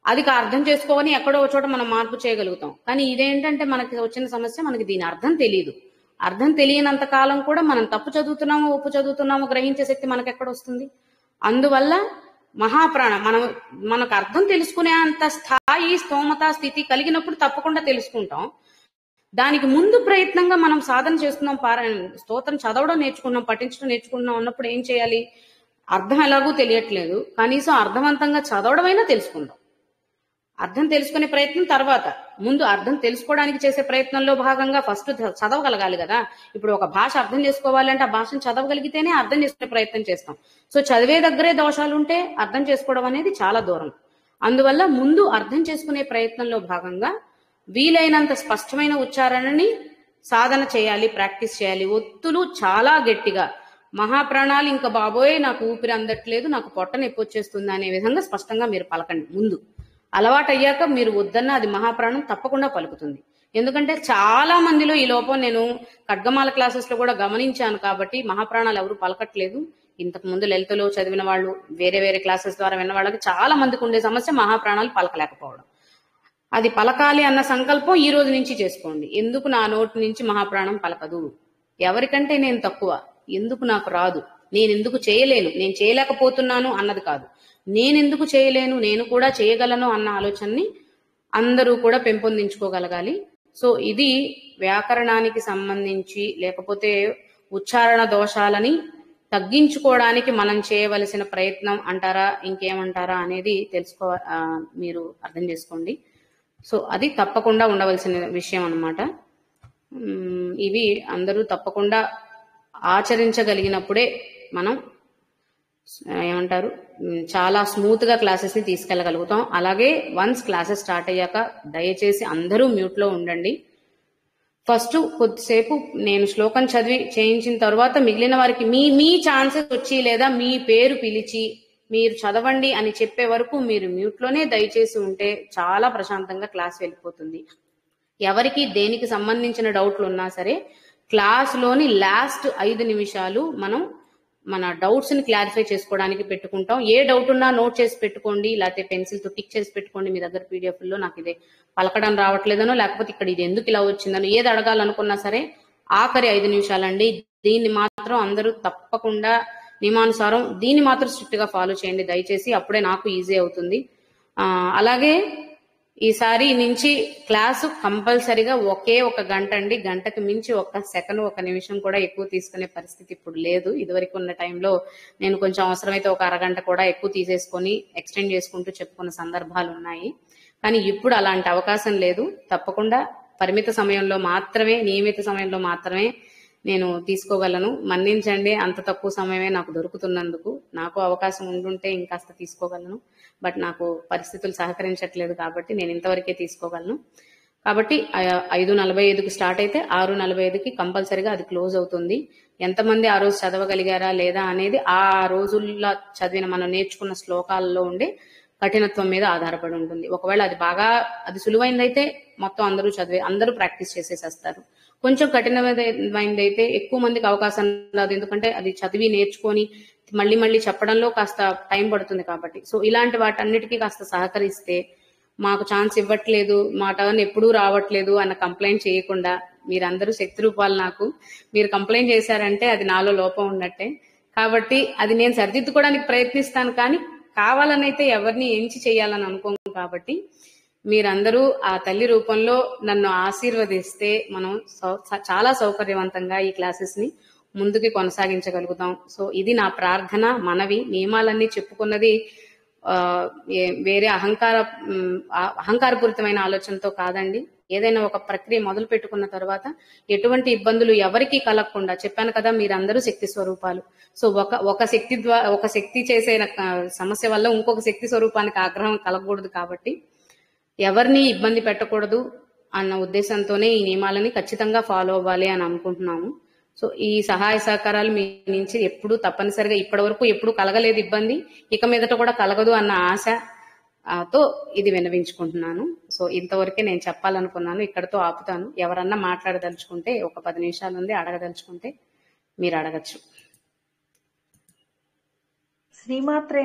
A: అది అర్థం చేసుకోవని ఎక్కడో ఒక చోట మనం మార్పు చేయగలుగుతాం. కానీ ఇదేంటంటే మనకి వచ్చిన సమస్య, మనకి దీని అర్థం తెలియదు. అర్థం తెలియనంత కాలం కూడా మనం తప్పు చదువుతున్నామో ఒప్పు చదువుతున్నామో గ్రహించే శక్తి మనకు ఎక్కడ వస్తుంది? అందువల్ల మహాప్రాణ మనకు అర్థం తెలుసుకునే అంత స్థాయి స్తోమత స్థితి కలిగినప్పుడు తప్పకుండా తెలుసుకుంటాం. దానికి ముందు ప్రయత్నంగా మనం సాధన చేస్తున్నాం, స్తోత్రం చదవడం నేర్చుకున్నాం, పఠించడం నేర్చుకున్నాం అన్నప్పుడు ఏం చేయాలి? అర్థం ఎలాగూ తెలియట్లేదు, కనీసం అర్థవంతంగా చదవడమైనా తెలుసుకుందాం. అర్థం తెలుసుకునే ప్రయత్నం తర్వాత, ముందు అర్థం తెలుసుకోవడానికి చేసే ప్రయత్నంలో భాగంగా ఫస్ట్ చదవగలగాలి కదా. ఇప్పుడు ఒక భాష అర్థం చేసుకోవాలంటే ఆ భాషను చదవగలిగితేనే అర్థం చేసుకునే ప్రయత్నం చేస్తాం. సో చదివే దగ్గరే దోషాలుంటే అర్థం చేసుకోవడం అనేది చాలా దూరం. అందువల్ల ముందు అర్థం చేసుకునే ప్రయత్నంలో భాగంగా వీలైనంత స్పష్టమైన ఉచ్చారణని సాధన చేయాలి, ప్రాక్టీస్ చేయాలి. ఒత్తులు చాలా గట్టిగా, మహాప్రాణాలు ఇంకా బాబోయ్ నాకు ఊపిరి అందట్లేదు, నాకు పొట్ట నొప్పి వచ్చేస్తుంది అనే విధంగా స్పష్టంగా మీరు పలకండి. ముందు అలవాటు అయ్యాక మీరు వద్దన్న అది మహాప్రాణం తప్పకుండా పలుకుతుంది. ఎందుకంటే చాలా మందిలో ఈ లోపం నేను ఖడ్గమాల క్లాసెస్ లో కూడా గమనించాను. కాబట్టి మహాప్రాణాలు ఎవరు పలకట్లేదు. ఇంతకు ముందు లలితలో చదివిన వాళ్ళు, వేరే వేరే క్లాసెస్ ద్వారా విన్న వాళ్ళకి చాలా మందికి ఉండే సమస్య మహాప్రాణాలు పలకలేకపోవడం. అది పలకాలి అన్న సంకల్పం ఈ రోజు నుంచి చేసుకోండి. ఎందుకు నా నోటి నుంచి మహాప్రాణం పలకదు? ఎవరికంటే నేను తక్కువ, ఎందుకు నాకు రాదు, నేను ఎందుకు చేయలేను, నేను చేయలేకపోతున్నాను అన్నది కాదు, నేనెందుకు చేయలేను, నేను కూడా చేయగలను అన్న ఆలోచనని అందరూ కూడా పెంపొందించుకోగలగాలి. సో ఇది వ్యాకరణానికి సంబంధించి, లేకపోతే ఉచ్చారణ దోషాలని తగ్గించుకోవడానికి మనం చేయవలసిన ప్రయత్నం అంటారా, ఇంకేమంటారా అనేది మీరు అర్థం చేసుకోండి. సో అది తప్పకుండా ఉండవలసిన విషయం అన్నమాట. ఇవి అందరూ తప్పకుండా ఆచరించగలిగినప్పుడే మనం చాలా స్మూత్ గా క్లాసెస్ ని తీసుకెళ్లగలుగుతాం. అలాగే వన్స్ క్లాసెస్ స్టార్ట్ అయ్యాక దయచేసి అందరూ మ్యూట్ లో ఉండండి. ఫస్ట్ కొద్దిసేపు నేను శ్లోకం చదివి చేయించిన తర్వాత మిగిలిన వారికి మీ ఛాన్సెస్ వచ్చి లేదా మీ పేరు పిలిచి మీరు చదవండి అని చెప్పే వరకు మీరు మ్యూట్ లోనే దయచేసి ఉంటే చాలా ప్రశాంతంగా క్లాస్ వెళ్ళిపోతుంది. ఎవరికి దేనికి సంబంధించిన డౌట్లు ఉన్నా సరే క్లాస్ లోని లాస్ట్ 5 నిమిషాలు మనం మన డౌట్స్ ని క్లారిఫై చేసుకోవడానికి పెట్టుకుంటాం. ఏ డౌట్ ఉన్నా నోట్ చేసి పెట్టుకోండి, లేకపోతే పెన్సిల్ తో టిక్ చేసి పెట్టుకోండి మీ దగ్గర పీడిఎఫ్ లో. నాకు ఇది పలకడం రావట్లేదనో, లేకపోతే ఇక్కడ ఇది ఎందుకు ఇలా వచ్చిందనో, ఏది అడగాలనుకున్నా సరే ఆఖరి 5 నిమిషాలండి. దీన్ని మాత్రం అందరూ తప్పకుండా నియమానుసారం దీన్ని మాత్రం స్ట్రిక్ట్ గా ఫాలో చేయండి దయచేసి, అప్పుడే నాకు ఈజీ అవుతుంది. అలాగే ఈసారి నుంచి క్లాసు కంపల్సరిగా ఒకే 1 గంట అండి. గంటకు మించి 1 సెకండ్ 1 నిమిషం కూడా ఎక్కువ తీసుకునే పరిస్థితి ఇప్పుడు లేదు. ఇదివరకు ఉన్న టైంలో నేను కొంచెం అవసరమైతే 1 అరగంట కూడా ఎక్కువ తీసేసుకొని ఎక్స్టెండ్ చేసుకుంటూ చెప్పుకున్న సందర్భాలు ఉన్నాయి. కానీ ఇప్పుడు అలాంటి అవకాశం లేదు. తప్పకుండా పరిమిత సమయంలో మాత్రమే, నియమిత సమయంలో మాత్రమే నేను తీసుకోగలను. మన్నించండి, అంత తక్కువ సమయమే నాకు దొరుకుతున్నందుకు. నాకు అవకాశం ఉండుంటే ఇంకాస్త తీసుకోగలను, బట్ నాకు పరిస్థితులు సహకరించట్లేదు కాబట్టి నేను ఇంతవరకే తీసుకోగలను. కాబట్టి 5:45కి స్టార్ట్ అయితే 6:45కి కంపల్సరిగా అది క్లోజ్ అవుతుంది. ఎంతమంది ఆ రోజు చదవగలిగారా లేదా అనేది ఆ రోజుల్లో చదివిన మనం నేర్చుకున్న శ్లోకాలలో ఉండే కఠినత్వం మీద ఆధారపడి ఉంటుంది. ఒకవేళ అది సులువైందైతే మొత్తం అందరూ ప్రాక్టీస్ చేసేసేస్తారు. కొంచెం కఠినమైనదైతే ఎక్కువ మందికి అవకాశం రాదు. ఎందుకంటే అది చదివి నేర్చుకొని మళ్ళీ మళ్ళీ చెప్పడంలో కాస్త టైం పడుతుంది కాబట్టి. సో ఇలాంటి వాటన్నిటికీ కాస్త సహకరిస్తే, మాకు ఛాన్స్ ఇవ్వట్లేదు, మా టర్న్ ఎప్పుడూ రావట్లేదు అన్న కంప్లైంట్ చేయకుండా, మీరందరూ శక్తి రూపాలు నాకు. మీరు కంప్లైంట్ చేశారంటే అది నాలో లోపం ఉన్నట్టే. కాబట్టి అది నేను సరిదిద్దుకోవడానికి ప్రయత్నిస్తాను, కానీ కావాలని అయితే ఎవరిని ఎంచి చేయాలని అనుకోము. కాబట్టి మీరందరూ ఆ తల్లి రూపంలో నన్ను ఆశీర్వదిస్తే మనం చాలా సౌకర్యవంతంగా ఈ క్లాసెస్ ని ముందుకి కొనసాగించగలుగుతాం. సో ఇది నా ప్రార్థన, మనవి. నియమాలన్నీ చెప్పుకున్నది వేరే అహంకారపూరితమైన ఆలోచనతో కాదండి. ఏదైనా ఒక ప్రక్రియ మొదలు పెట్టుకున్న తర్వాత ఎటువంటి ఇబ్బందులు ఎవరికి కలగకుండా, చెప్పాను కదా మీరందరూ శక్తి స్వరూపాలు. సో ఒక శక్తి చేసే సమస్య వల్ల ఇంకొక శక్తి స్వరూపానికి ఆగ్రహం కలగకూడదు. కాబట్టి ఎవరిని ఇబ్బంది పెట్టకూడదు అన్న ఉద్దేశంతోనే ఈ నియమాలని ఖచ్చితంగా ఫాలో అవ్వాలి అని అనుకుంటున్నాము. సో ఈ సహాయ సహకారాలు మీ నుంచి ఎప్పుడు తప్పనిసరిగా, ఇప్పటి వరకు ఎప్పుడు కలగలేదు ఇబ్బంది, ఇక మీదట కూడా కలగదు అన్న ఆశతో ఇది విన్నవించుకుంటున్నాను. సో ఇంతవరకే నేను చెప్పాలనుకున్నాను. ఇక్కడతో ఆపుతాను. ఎవరన్నా మాట్లాడదలుచుకుంటే ఒక 10 నిమిషాలు ఉంది, అడగదలుచుకుంటే మీరు అడగచ్చు.
C: శ్రీమాత్రే